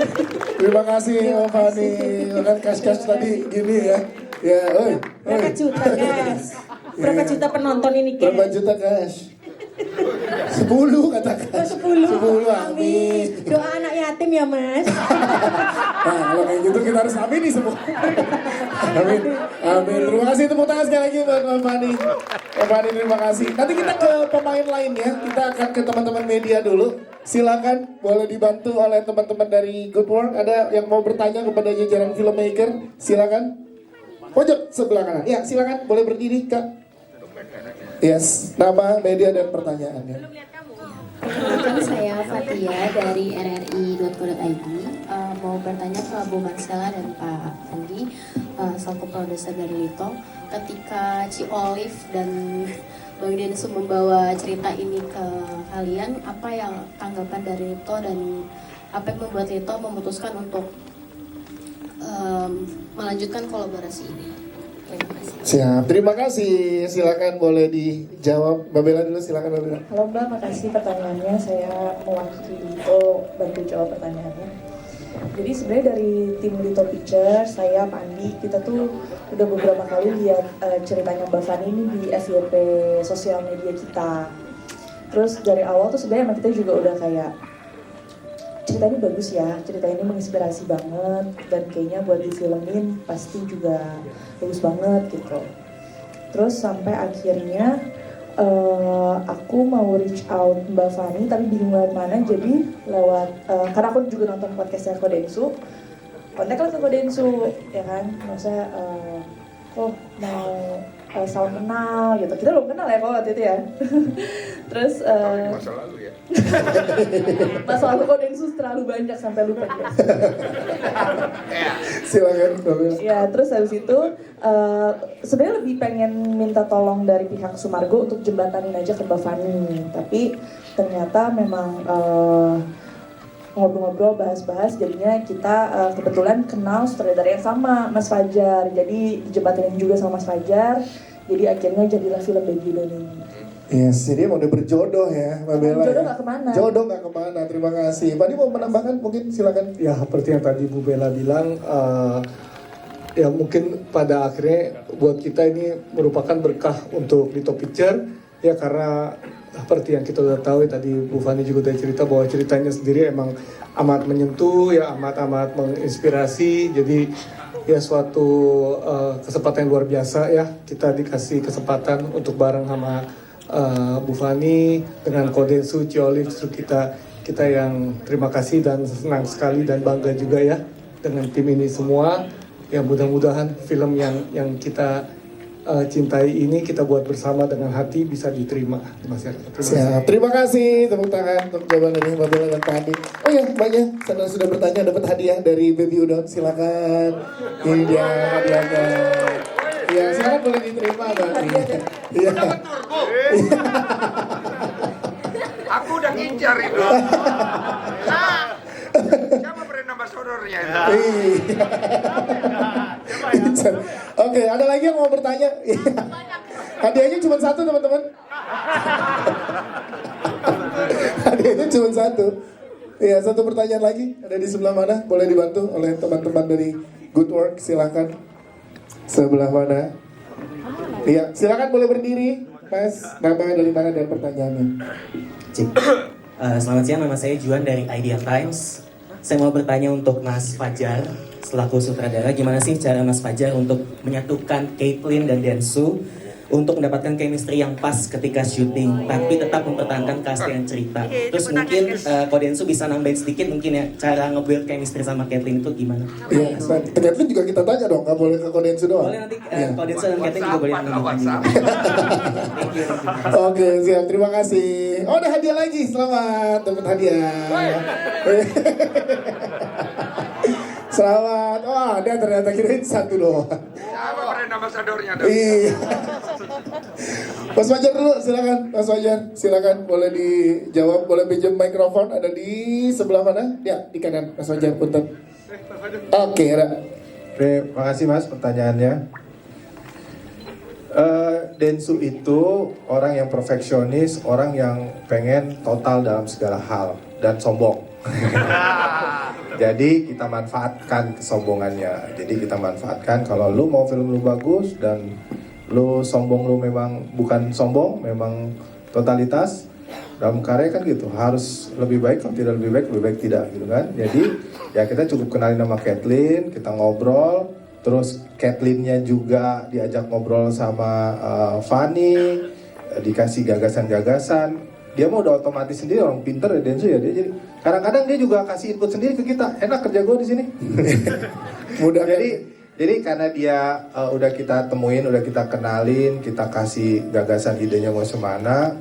Terima kasih Om Fani. Kan Kash tadi gini ya. Ya, oi. Berapa juta Kash? Berapa juta penonton ini Kash? Berapa juta Kash? 10 katakan. 10. Amin. Doa anak yatim ya Mas. Nah, kalau kayak gitu kita harus amin nih semua. Amin. Terima kasih, tepuk tangan sekali lagi buat Om Fani. Om Fani, terima kasih. Nanti kita ke pemain lain ya. Kita akan ke teman-teman media dulu. Silakan, boleh dibantu oleh teman-teman dari Good Work. Ada yang mau bertanya kepada jajaran filmmaker? Silakan. Pojok sebelah kanan. Ya, silakan, boleh berdiri Kak. Yes, nama, media, dan pertanyaannya. Perkenalkan, saya Fatia dari rri.co.id. Mau bertanya ke Bu Marcella dan Pak Andi selaku produser dari Lito. Ketika Ci Olive dan Bang Densu membawa cerita ini ke kalian, apa yang tanggapan dari Lito dan apa yang membuat Lito memutuskan untuk melanjutkan kolaborasi ini? Terima kasih. Siap, terima kasih. Silakan boleh dijawab. Mbak Bella dulu, silakan Mbak Bella. Halo Mbak, makasih pertanyaannya. Saya mewakili Lito bantu jawab pertanyaannya. Jadi sebenarnya dari tim Lito Picture, saya, Pak Andi, kita tuh udah beberapa kali lihat ceritanya Mbak Fani ini di FYP sosial media kita. Terus dari awal tuh sebenarnya kita juga udah kayak cerita ini bagus ya, cerita ini menginspirasi banget dan kayaknya buat difilmin pasti juga bagus banget gitu. Terus sampai akhirnya aku mau reach out Mbak Fani tapi bingung lewat mana, jadi lewat karena aku juga nonton podcastnya Ko Densu, kontaklah ke Ko Densu ya kan, maksudnya kok mau salam kenal gitu, kita belum kenal ya kalau waktu itu ya. Terus masa lalu ya. Masa lalu Ko Densu terlalu banyak sampai lupa dia. Silakan Mbak Bella. Ya, terus habis itu sebenarnya lebih pengen minta tolong dari pihak Sumargo untuk jembatanin aja ke Mbak Fani, tapi ternyata memang ngobrol-ngobrol, bahas-bahas, jadinya kita kebetulan kenal sutradara yang sama, Mas Fajar. Jadi dijembatin juga sama Mas Fajar. Jadi akhirnya jadilah film Baby Don ini. Yes, jadi emang udah berjodoh ya Mbak Bella. Jodoh ya? gak kemana. Jodoh gak kemana, terima kasih. Pak Adi mau menambahkan mungkin silakan. Ya seperti yang tadi Bu Bella bilang, ya mungkin pada akhirnya buat kita ini merupakan berkah untuk Lito Picture, ya karena seperti yang kita udah tahu ya, tadi Bu Fani juga udah cerita bahwa ceritanya sendiri emang amat menyentuh, ya amat menginspirasi. Jadi ya suatu kesempatan yang luar biasa ya, kita dikasih kesempatan untuk bareng sama Bu Fani dengan Kodensu Cioli. Justru kita yang terima kasih dan senang sekali dan bangga juga ya dengan tim ini semua. Ya mudah-mudahan film yang kita cintai ini kita buat bersama dengan hati bisa diterima di masyarakat. Siap, terima kasih. Tepuk tangan untuk jawaban dari Mbak Bella dan Pak Adi. Oh ya, Mbaknya sudah bertanya dapat hadiah dari Baby Udon. Silakan. Ini dia hadiahnya. Ya, silakan boleh diterima, Mbak. Iya. Aku udah ngincar itu. Siapa brand ambassadornya itu? Oke, ada lagi yang mau bertanya? Hadiahnya cuma satu, teman-teman. Hadiahnya cuma satu. Iya, satu pertanyaan lagi. Ada di sebelah mana? Boleh dibantu oleh teman-teman dari Good Work. Silakan. Sebelah mana? Iya, silakan boleh berdiri, Mas. Nama dari mana dan pertanyaannya? Selamat siang, nama saya Juan dari Idea Times. Saya mau bertanya untuk Mas Fajar, selaku sutradara, gimana sih cara Mas Fajar untuk menyatukan Caitlyn dan Densu untuk mendapatkan chemistry yang pas ketika syuting, tapi tetap mempertahankan keaslian cerita. Terus mungkin Kodensu bisa nambahin sedikit mungkin ya, cara nge-build chemistry sama Caitlyn itu gimana? Iya, Caitlyn juga kita tanya dong, nggak boleh ke Kodensu doang. Boleh nanti Kodensu dan Caitlyn juga boleh nambahkan. Oke, siap, terima kasih. Oh, ada hadiah lagi, selamat dapat hadiah. Selamat. Wah, ada ternyata kirain satu doang. Siapa brand ambassadornya? Iya. Mas Fajar dulu, silakan. Mas Fajar, silakan. Boleh dijawab, boleh pinjam mikrofon. Ada di sebelah mana? Ya, di kanan. Mas Fajar, punten. Oke, ada. Oke, makasih Mas pertanyaannya. Densu itu orang yang perfeksionis, orang yang pengen total dalam segala hal dan sombong. Jadi kita manfaatkan kesombongannya. Jadi kita manfaatkan kalau lu mau film lu bagus dan lu sombong, lu memang bukan sombong, memang totalitas. Dalam karya kan gitu, harus lebih baik, kalau tidak lebih baik tidak gitu kan. Jadi ya kita cukup kenalin nama Caitlyn, kita ngobrol. Terus Caitlyn-nya juga diajak ngobrol sama Fanny, dikasih gagasan-gagasan. Dia mah udah otomatis sendiri, orang pinter ya Densu ya, dia jadi kadang-kadang dia juga kasih input sendiri ke kita. Enak kerja gue di sini. Mudah. Jadi karena dia udah kita temuin, udah kita kenalin, kita kasih gagasan idenya mau semana,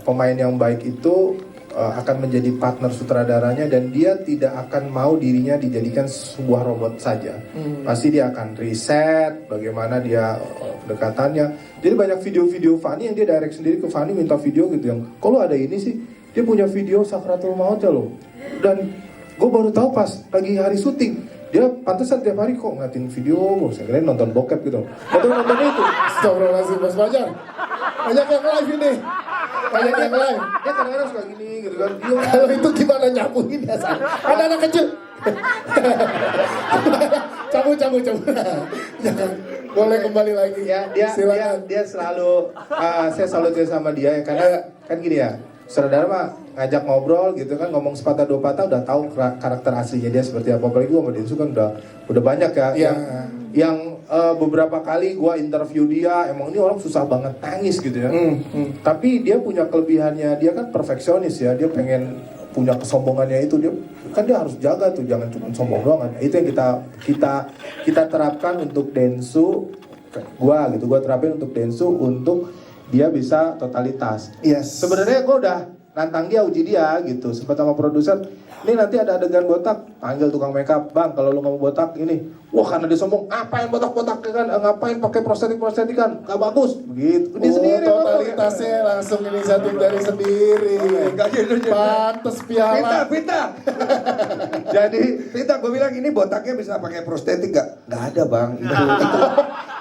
pemain yang baik itu akan menjadi partner sutradaranya dan dia tidak akan mau dirinya dijadikan sebuah robot saja. Pasti dia akan riset bagaimana dia pendekatannya. Jadi banyak video-video Fanny yang dia direct sendiri ke Fanny, minta video gitu yang kalau ada ini sih, dia punya video Sakratul Maut ya loh. Dan gue baru tahu pas lagi hari syuting, dia pantesan tiap hari kok ngatin video, saya kira nonton bokep gitu. Nonton itu. Astagfirullahaladzim, Mas Fajar. Banyak yang live ini. Banyak yang live. Dia kadang-kadang suka gini gitu kan. Kalau itu gimana nyapuin ya? Ada anak kecil. Cabut. Jangan. Boleh kembali lagi. Ya, dia selalu saya selalu cerita sama dia ya, karena kan gini ya. Saudara mah ngajak ngobrol gitu kan, ngomong sepatah dua patah udah tahu karakter aslinya dia seperti apa. Apalagi gua sama Densu kan udah banyak ya. Yang beberapa kali gua interview dia, emang ini orang susah banget nangis gitu ya. Tapi dia punya kelebihannya, dia kan perfeksionis ya. Dia pengen punya kesombongannya itu, dia harus jaga tuh, jangan cuma sombong doang. Itu yang kita terapkan untuk Densu. Gua terapin untuk Densu untuk dia bisa totalitas. Yes. Sebenarnya gue udah nantang dia, uji dia gitu. Sempat sama produser, ini nanti ada adegan botak, panggil tukang makeup, bang kalau lu nggak mau botak ini, wah karena dia sombong, ngapain botak-botak kan, ngapain pakai prostetik kan, nggak bagus, begitu. Dia sendiri totalitasnya langsung inisiatif dari sendiri. Enggak gitu. Pantes piala. Vita. Jadi Vita, gue bilang ini botaknya bisa pakai prostetik gak? Gak ada bang. Itu.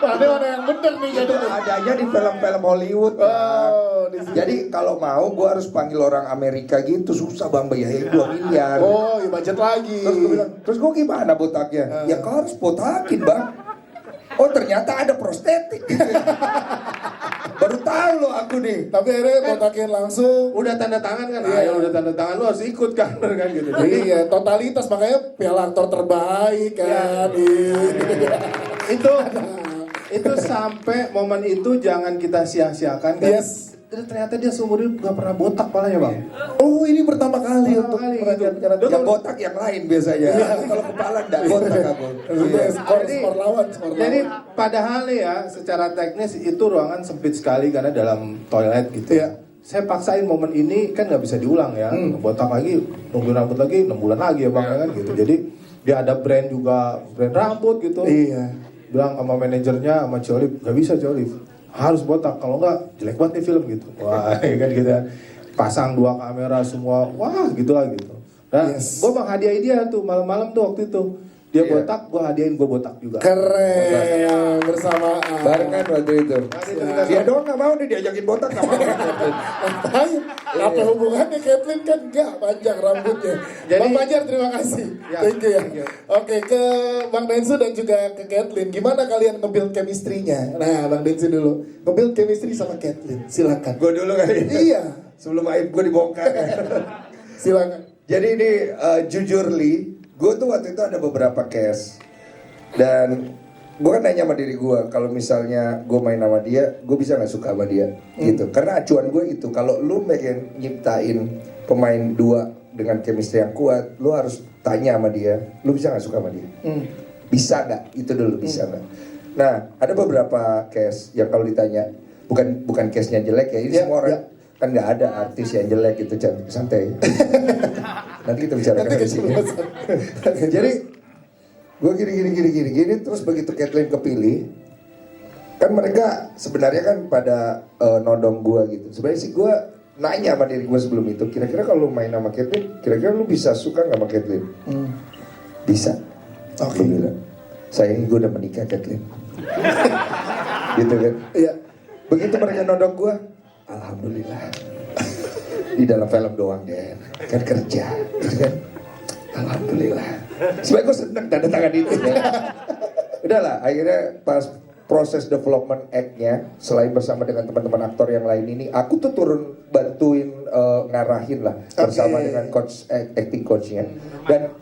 Ada mana yang bener nih Itu jadi. ada aja di film-film Hollywood. Oh, di sini. Jadi kalau mau gue harus panggil orang Amerika gitu, susah bang, biayanya 2 miliar. Oh, ya budget lagi. Terus gue bilang, terus gue gimana botaknya? Ya kau harus botakin bang. Oh ternyata ada prostetik. Baru tahu loh aku nih. Tapi akhirnya botakin langsung. udah tanda tangan kan, Iya. udah tanda tangan, lu harus ikut kan gitu. Iya, totalitas makanya piala aktor terbaik kan. Iya. Itu sampai momen itu jangan kita sia-siakan kan. Yes. Ternyata dia seumur hidup gak pernah botak palanya bang. Oh, ini pertama kali untuk kali pengajaran Yang botak yang lain biasanya. Kalau kepala enggak botak aku. skor lawan. Jadi padahal nih ya secara teknis itu ruangan sempit sekali karena dalam toilet gitu ya. Saya paksain momen ini kan nggak bisa diulang ya. Botak lagi, nunggu rambut lagi 6 bulan lagi ya bang kan gitu. Jadi dia ada brand juga, brand rambut gitu. Iya. Bilang sama manajernya sama Colip, nggak bisa Colip, harus botak, kalau nggak jelek banget nih film gitu. Wah ya kan gitu kan. Pasang 2 kamera semua, wah gitulah gitu. Nah, gue bang hadiahin dia tuh malam-malam tuh waktu itu. Dia botak, gue hadiahin gue botak juga. Keren, bersamaan. Barengan waktu itu. Dia doang nggak mau nih diajakin botak nggak mau. Ngapain? Apa hubungannya Kathleen kan enggak panjang rambutnya. Bang Fajar terima kasih. Thank you ya. Oke, ke Bang Densu dan juga ke Kathleen. Gimana kalian nge-build chemistry-nya? Nah, Bang Densu dulu. Nge-build chemistry sama Kathleen. Silakan. Gue dulu kali. Iya. Sebelum aib gue dibongkar. Silakan. Jadi ini jujur Li, gue tuh waktu itu ada beberapa case. Dan gue kan nanya sama diri gue, kalau misalnya gue main sama dia, gue bisa nggak suka sama dia, gitu. Karena acuan gue itu, kalau lu pengen nyiptain pemain 2 dengan chemistry yang kuat, lu harus tanya sama dia, lu bisa nggak suka sama dia? Bisa nggak? Itu dulu bisa nggak? Nah, ada beberapa case yang kalau ditanya, bukan case-nya jelek ya, ini semua orang kan nggak ada artis yang jelek gitu, santai. Nanti kita bicarakan di sini. Jadi gue gini terus begitu Kathleen kepilih, kan mereka sebenarnya kan pada nodong gue gitu. Sebenarnya sih gue nanya sama diri gue sebelum itu, kira-kira kalau main sama Kathleen, kira-kira lu bisa suka nggak sama Kathleen? Bisa. Oke. Gue bilang, sayang gue udah menikah Kathleen. Gitu kan? Iya. Begitu mereka nodong gue, alhamdulillah. Di dalam film doang deh, kan kerja, gitu kan? Alhamdulillah. Sebenarnya gue seneng tanda tangan itu ya. Udahlah, akhirnya pas proses development act-nya, selain bersama dengan teman-teman aktor yang lain ini, aku tuh turun bantuin ngarahin lah bersama dengan coach acting coach-nya dan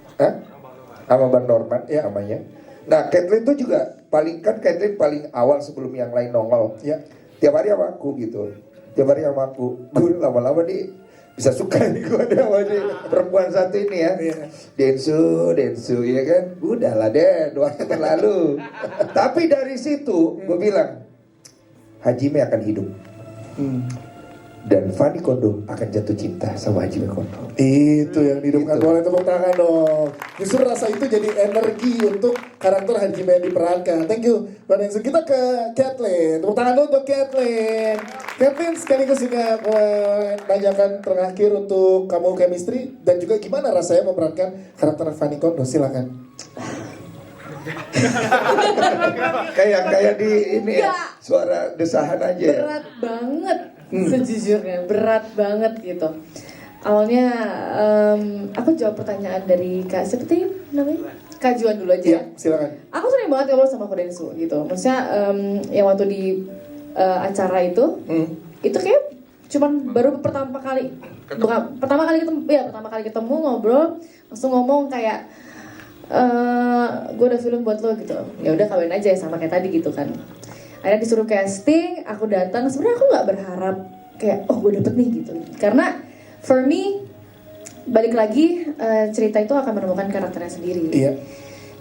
sama Bang Norman ya namanya. Nah, Kathleen tuh juga Kathleen paling awal sebelum yang lain nongol. Ya. Tiap hari sama aku gitu. Tiap hari sama aku. Gue lama-lama nih bisa suka nih gue sama perempuan satu ini ya. Densu ya kan. Udahlah deh, doanya terlalu. Tapi dari situ gue bilang Hajime akan hidup. Dan Fanny Kondo akan jatuh cinta sama Hajime Kondo. Itu yang dihidupkan. Boleh tepuk tangan dong. Justru rasa itu jadi energi untuk karakter Hajime yang diperankan. Thank you Bang Densu. Kita ke Kathleen. Tepuk tangan dulu untuk Kathleen. Kathleen sekaligus juga menanyakan terakhir untuk kamu chemistry dan juga gimana rasanya memerankan karakter Fanny Kondo. Silakan. kayak di ini ya, suara desahan aja ya. Berat banget sejujurnya, berat banget gitu. Awalnya aku jawab pertanyaan dari Kak siapa tadi namanya? Kak Juan dulu aja. Iya, silakan. Aku sering banget ngobrol sama Ko Densu gitu. Maksudnya yang waktu di acara itu kayak cuman baru pertama kali ketemu ngobrol, langsung ngomong kayak gue ada film buat lo gitu. Ya udah kawin aja sama kayak tadi gitu kan. Akhirnya disuruh casting, aku datang. Sebenarnya aku nggak berharap kayak gue dapet nih gitu. Karena for me balik lagi cerita itu akan menemukan karakternya sendiri. Iya.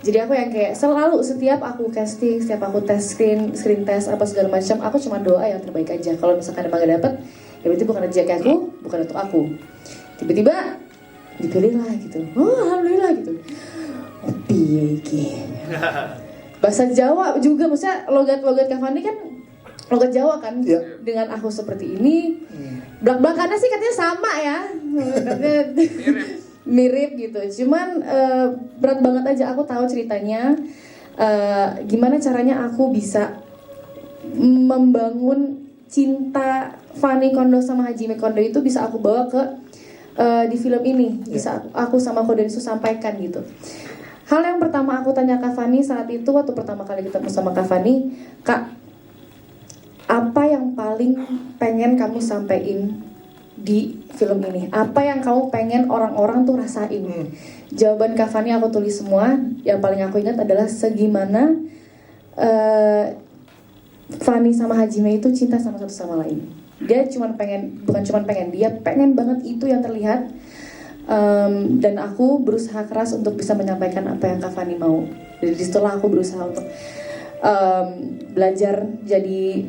Jadi aku yang kayak selalu setiap aku casting, setiap aku tes screen test apa segala macam, aku cuma doa yang terbaik aja. Kalau misalkan emang gak dapet, ya berarti bukan rezeki aku, bukan untuk aku. Tiba-tiba dipilih lah gitu. Oh alhamdulillah gitu. Oh piye iki. Bahasa Jawa juga, maksudnya logat-logat Kak Fani kan logat Jawa kan, dengan aku seperti ini. Belak-belakannya sih katanya sama ya, katanya mirip gitu. Cuman berat banget aja, aku tahu ceritanya. Gimana caranya aku bisa membangun cinta Fani Kondo sama Hajime Kondo itu bisa aku bawa ke di film ini, bisa aku sama Kodensu sampaikan gitu. Hal yang pertama aku tanya Kak Fani saat itu waktu pertama kali ketemu sama Kak Fani, Kak, apa yang paling pengen kamu sampaikan di film ini? Apa yang kamu pengen orang-orang tuh rasain? Jawaban Kak Fani aku tulis semua. Yang paling aku ingat adalah segimana Fani sama Hajime itu cinta sama satu sama lain. Dia bukan cuma pengen, dia pengen banget itu yang terlihat. Dan aku berusaha keras untuk bisa menyampaikan apa yang Kak Fani mau. Jadi setelah aku berusaha untuk belajar jadi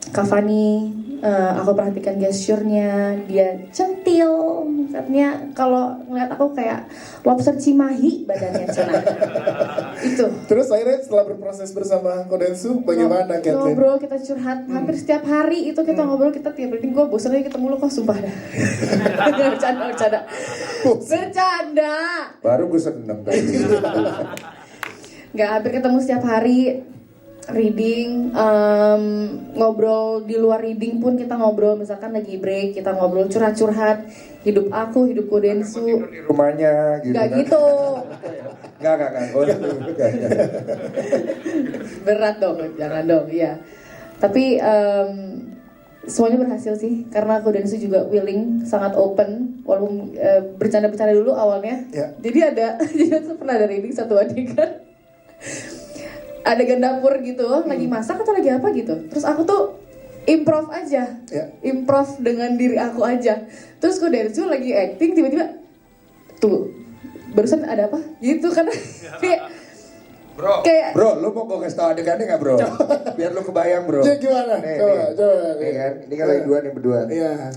Kak Fani, aku perhatikan gesturnya, dia centil, katanya kalau ngeliat aku kayak lobster Cimahi badannya cenah. Itu. Terus akhirnya setelah berproses bersama Kodensu, bagaimana Kathleen? Ngobrol, kita curhat, hampir setiap hari itu kita ngobrol, kita tiap hari. Gue bosan aja ketemu lu kok, sumpah dah. Bercanda. Baru gue seneng tadi. Nggak, hampir ketemu setiap hari. Reading, ngobrol di luar reading pun kita ngobrol, misalkan lagi break kita ngobrol curhat-curhat hidup aku, hidup Kodensu di rumahnya gitu. Gak kan? Gitu. Gak. Berat dong, jangan dong, ya. Tapi semuanya berhasil sih, karena Kodensu juga willing, sangat open, walaupun bercanda-bercanda dulu awalnya. Jadi pernah ada reading satu adegan. Adegan dapur gitu, lagi masak atau lagi apa gitu. Terus aku tuh improv aja, improv dengan diri aku aja. Terus Kodensu lagi acting, tiba-tiba tuh barusan ada apa gitu kan. Bro, lu mau gue kasih tau adegannya gak bro? Biar lu kebayang bro. Jadi gimana? Coba. Nih kan, ini kan lagi berdua. Iya.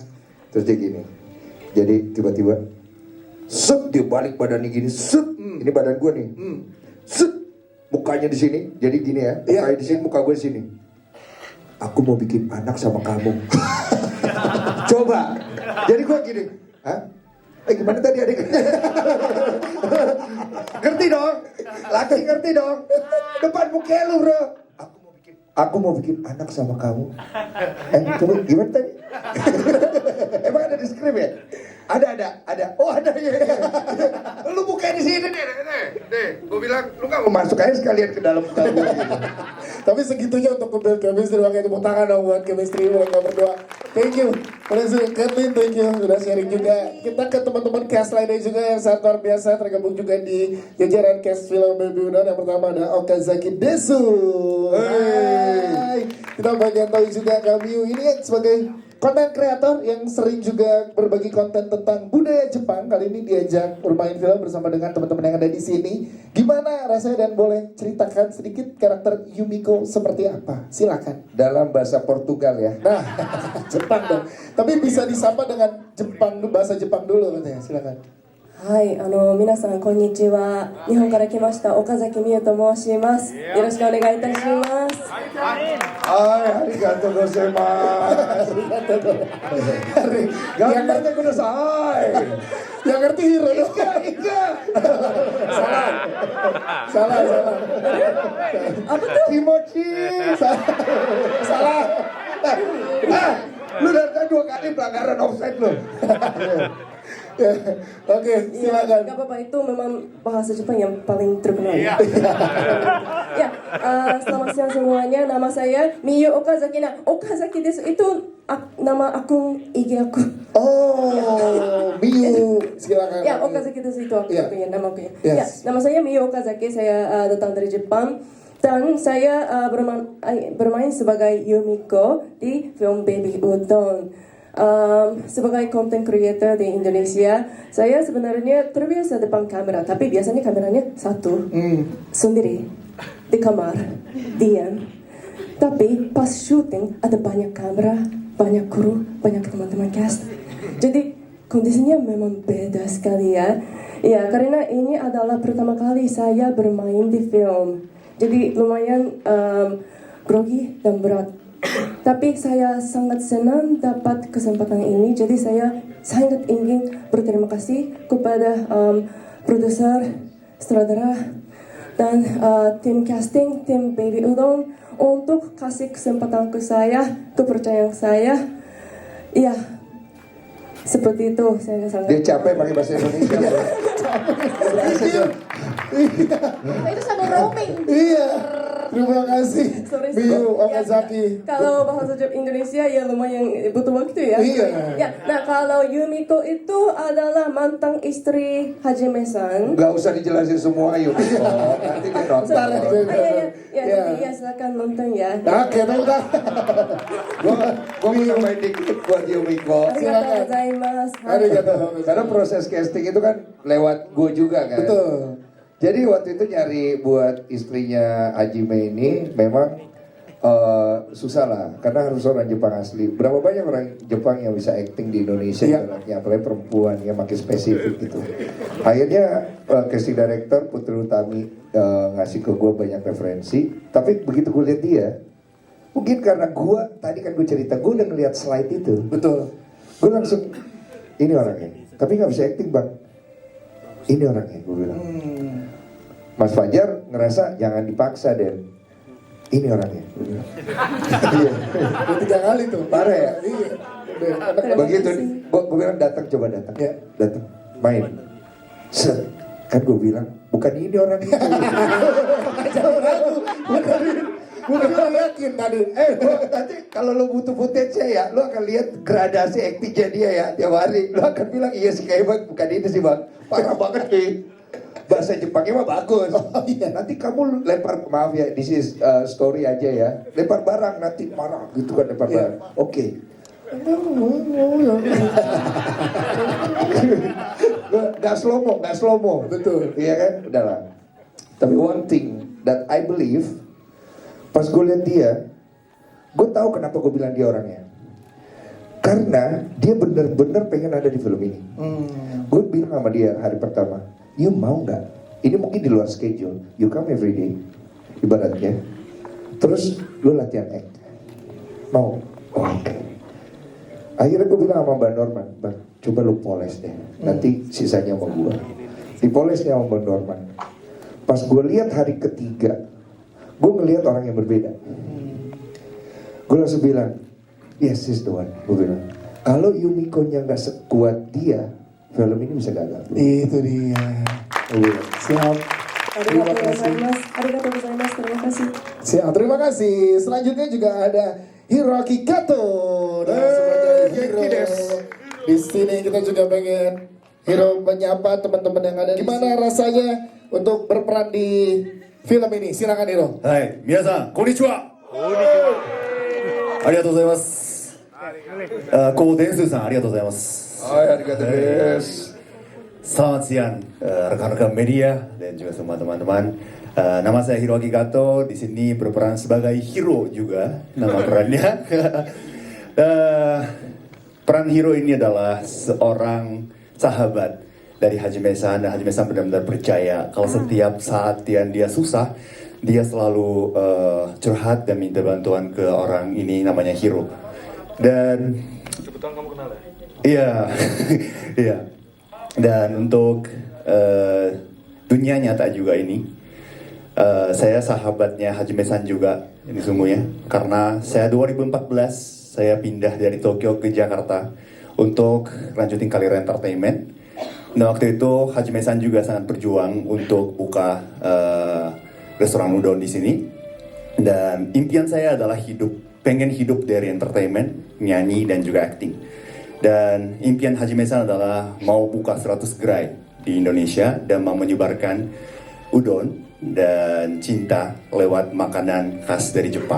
Terus dia gini. Jadi tiba-tiba set dia balik badannya gini, set. Ini badan gue nih. Set. Mukanya di sini, jadi gini ya. Mukanya di sini, muka gue di sini. Aku mau bikin anak sama kamu. Coba. Jadi gue gini. Hah? Gimana tadi adegannya? Ngerti dong? Laki ngerti dong? Depan muka lu bro. Aku mau bikin anak sama kamu. Coba gimana tadi? Emang ada di skrip ya? Ada. Oh ada ya. Lu buka di sini nih. Gue bilang lu nggak mau masuk aja sekalian ke dalam muka gue. Gitu. Tapi segitunya untuk nge-build chemistry, makanya tepuk tangan dong buat chemistry mereka berdua. Thank you. Kathleen, thank you sudah sharing juga. Kita ke teman-teman cast lainnya juga yang sangat luar biasa tergabung juga di jajaran cast film Baby Udon. Yang pertama ada Okazaki Desu. Hai. Kita bagian tahu juga Kamiu ini kan sebagai konten kreator yang sering juga berbagi konten tentang budaya Jepang. Kali ini diajak bermain film bersama dengan teman-teman yang ada di sini. Gimana rasanya dan boleh ceritakan sedikit karakter Yumiko seperti apa? Silakan. Dalam bahasa Portugal ya. Nah, Jepang dong. Tapi bisa disapa dengan bahasa Jepang dulu katanya. Silakan. はい、皆さんこんにちは。日本から来ました岡崎美優と申します。よろしくお願いいたします。ありがとうございます。頑張ってください。 Yang ngerti Hiro dong. Salah. Apa tuh? Kimochi. Salah. Lu dari 2 kali pelanggaran offside lu. Oke, silakan. Gak apa-apa, itu memang bahasa Jepang yang paling terkenal. Ya, selamat siang semuanya. Nama saya Miyu Okazaki. Nah, Okazaki desu itu nama akun IG aku. Oh, Miyu. Silakan. Ya, Okazaki desu itu aku punya nama aku ya. Yes. Ya, nama saya Miyu Okazaki. Saya datang dari Jepang. Dan saya bermain sebagai Yumiko di film Baby Udon. Sebagai content creator di Indonesia, saya sebenarnya terbiasa depan kamera, tapi biasanya kameranya satu, sendiri, di kamar, diam. Tapi pas syuting ada banyak kamera, banyak kru, banyak teman-teman cast. Jadi kondisinya memang beda sekali ya. Ya, karena ini adalah pertama kali saya bermain di film. Jadi lumayan grogi dan berat. Tapi saya sangat senang dapat kesempatan ini. Jadi saya sangat ingin berterima kasih kepada produser, sutradara, dan tim casting, tim Baby Udon untuk kasih kesempatan ke saya, kepercayaan saya. Iya, seperti itu. Saya sangat. Dia capek pakai bahasa Indonesia. Itu sama roaming. Iya. Terima kasih. Sorry, Biu ya, Okazaki. kalau bahasa Indonesia ya lumayan butuh waktu ya. Iya. Ya, nah kalau Yumiko itu adalah mantan istri Hajime-san. Gak usah dijelasin semua, ayo. Nanti dia nonton. Nanti ya silakan nonton ya. Oke, udah. Gue bisa main dikit buat Yumiko. Arigatou gozaimasu. Karena proses casting itu kan lewat gue juga kan. Betul. Jadi waktu itu nyari buat istrinya Hajime ini memang susah lah, karena harus orang Jepang asli. Berapa banyak orang Jepang yang bisa acting di Indonesia, apalagi perempuan yang makin spesifik gitu. Akhirnya casting director Putri Utami ngasih ke gue banyak referensi. Tapi begitu gue lihat dia, mungkin karena gue tadi kan gue cerita, gue udah ngeliat slide itu. Betul. Gue langsung, ini orangnya. Tapi nggak bisa acting bang. Ini orangnya, gue bilang. Mas Fajar ngerasa jangan dipaksa Den. Ini orangnya. Iya. 3 kali tuh. Parah ya. Iya. Begitu, gue bilang datang, coba datang. Ya, datang, main. Set, kan gue bilang bukan ini orangnya. Bukan yakin tadi. Nanti kalau lo butuh footage ya, lo akan lihat gradasi aktingnya dia ya tiap hari. Lo akan bilang iya sih kayak bang, bukan ini sih bang. Parah banget nih. Bahasa Jepangnya mah bagus. Nanti kamu lempar, maaf ya, this is story aja ya. Lempar barang nanti marah gitu kan, lempar barang. Oke. Gak slow mo. Betul. Iya kan, udahlah. Tapi one thing that I believe, pas gue lihat dia, gue tahu kenapa gue bilang dia orangnya. Karena dia bener-bener pengen ada di film ini. Gue bilang sama dia hari pertama, you mau nggak? Ini mungkin di luar schedule. You come every day, ibaratnya. Terus lu latihan act. Mau? Oh, oke. Akhirnya gue bilang sama Mbak Norman, Bang, coba lu poles deh. Nanti sisanya sama gue. Dipolesnya sama Mbak Norman. Pas gue lihat hari ketiga, gue ngelihat orang yang berbeda. Gue langsung bilang, yes, this the one. Gue bilang, kalau Yumiko-nya nggak sekuat dia, film ini bisa gagal. Itu dia. Siap. Terima kasih. Arigatou gozaimasu. Terima kasih. Siap, terima kasih. Selanjutnya juga ada Hiroki Kato. Hiro. Di sini kita juga pengen Hiro menyapa teman-teman yang ada. Gimana rasanya untuk berperan di film ini? Silakan Hiro. Hai, minasan, konnichiwa. Arigatou gozaimasu. Ko Densu-san, arigatou gozaimasu. Hai, arigatou gozaimasu. Selamat siang, rekan-rekan media dan juga semua teman-teman. Nama saya Hiroki Kato, di sini berperan sebagai Hiro juga nama perannya. Peran Hiro ini adalah seorang sahabat dari Hajime-san, dan Hajime-san benar-benar percaya kalau setiap saat dia susah, dia selalu curhat dan minta bantuan ke orang ini namanya Hiro. Dan Kebetulan kamu kenal ya? iya, iya. Dan untuk dunia nyata juga ini, saya sahabatnya Hajime-san juga ini sungguhnya, karena saya 2014 saya pindah dari Tokyo ke Jakarta untuk lanjutin karir entertainment. Nah waktu itu Hajime-san juga sangat berjuang untuk buka restoran udon di sini. Dan impian saya adalah pengen hidup dari entertainment, nyanyi dan juga acting. Dan impian Hajime-san adalah mau buka 100 gerai di Indonesia dan mau menyebarkan udon dan cinta lewat makanan khas dari Jepang.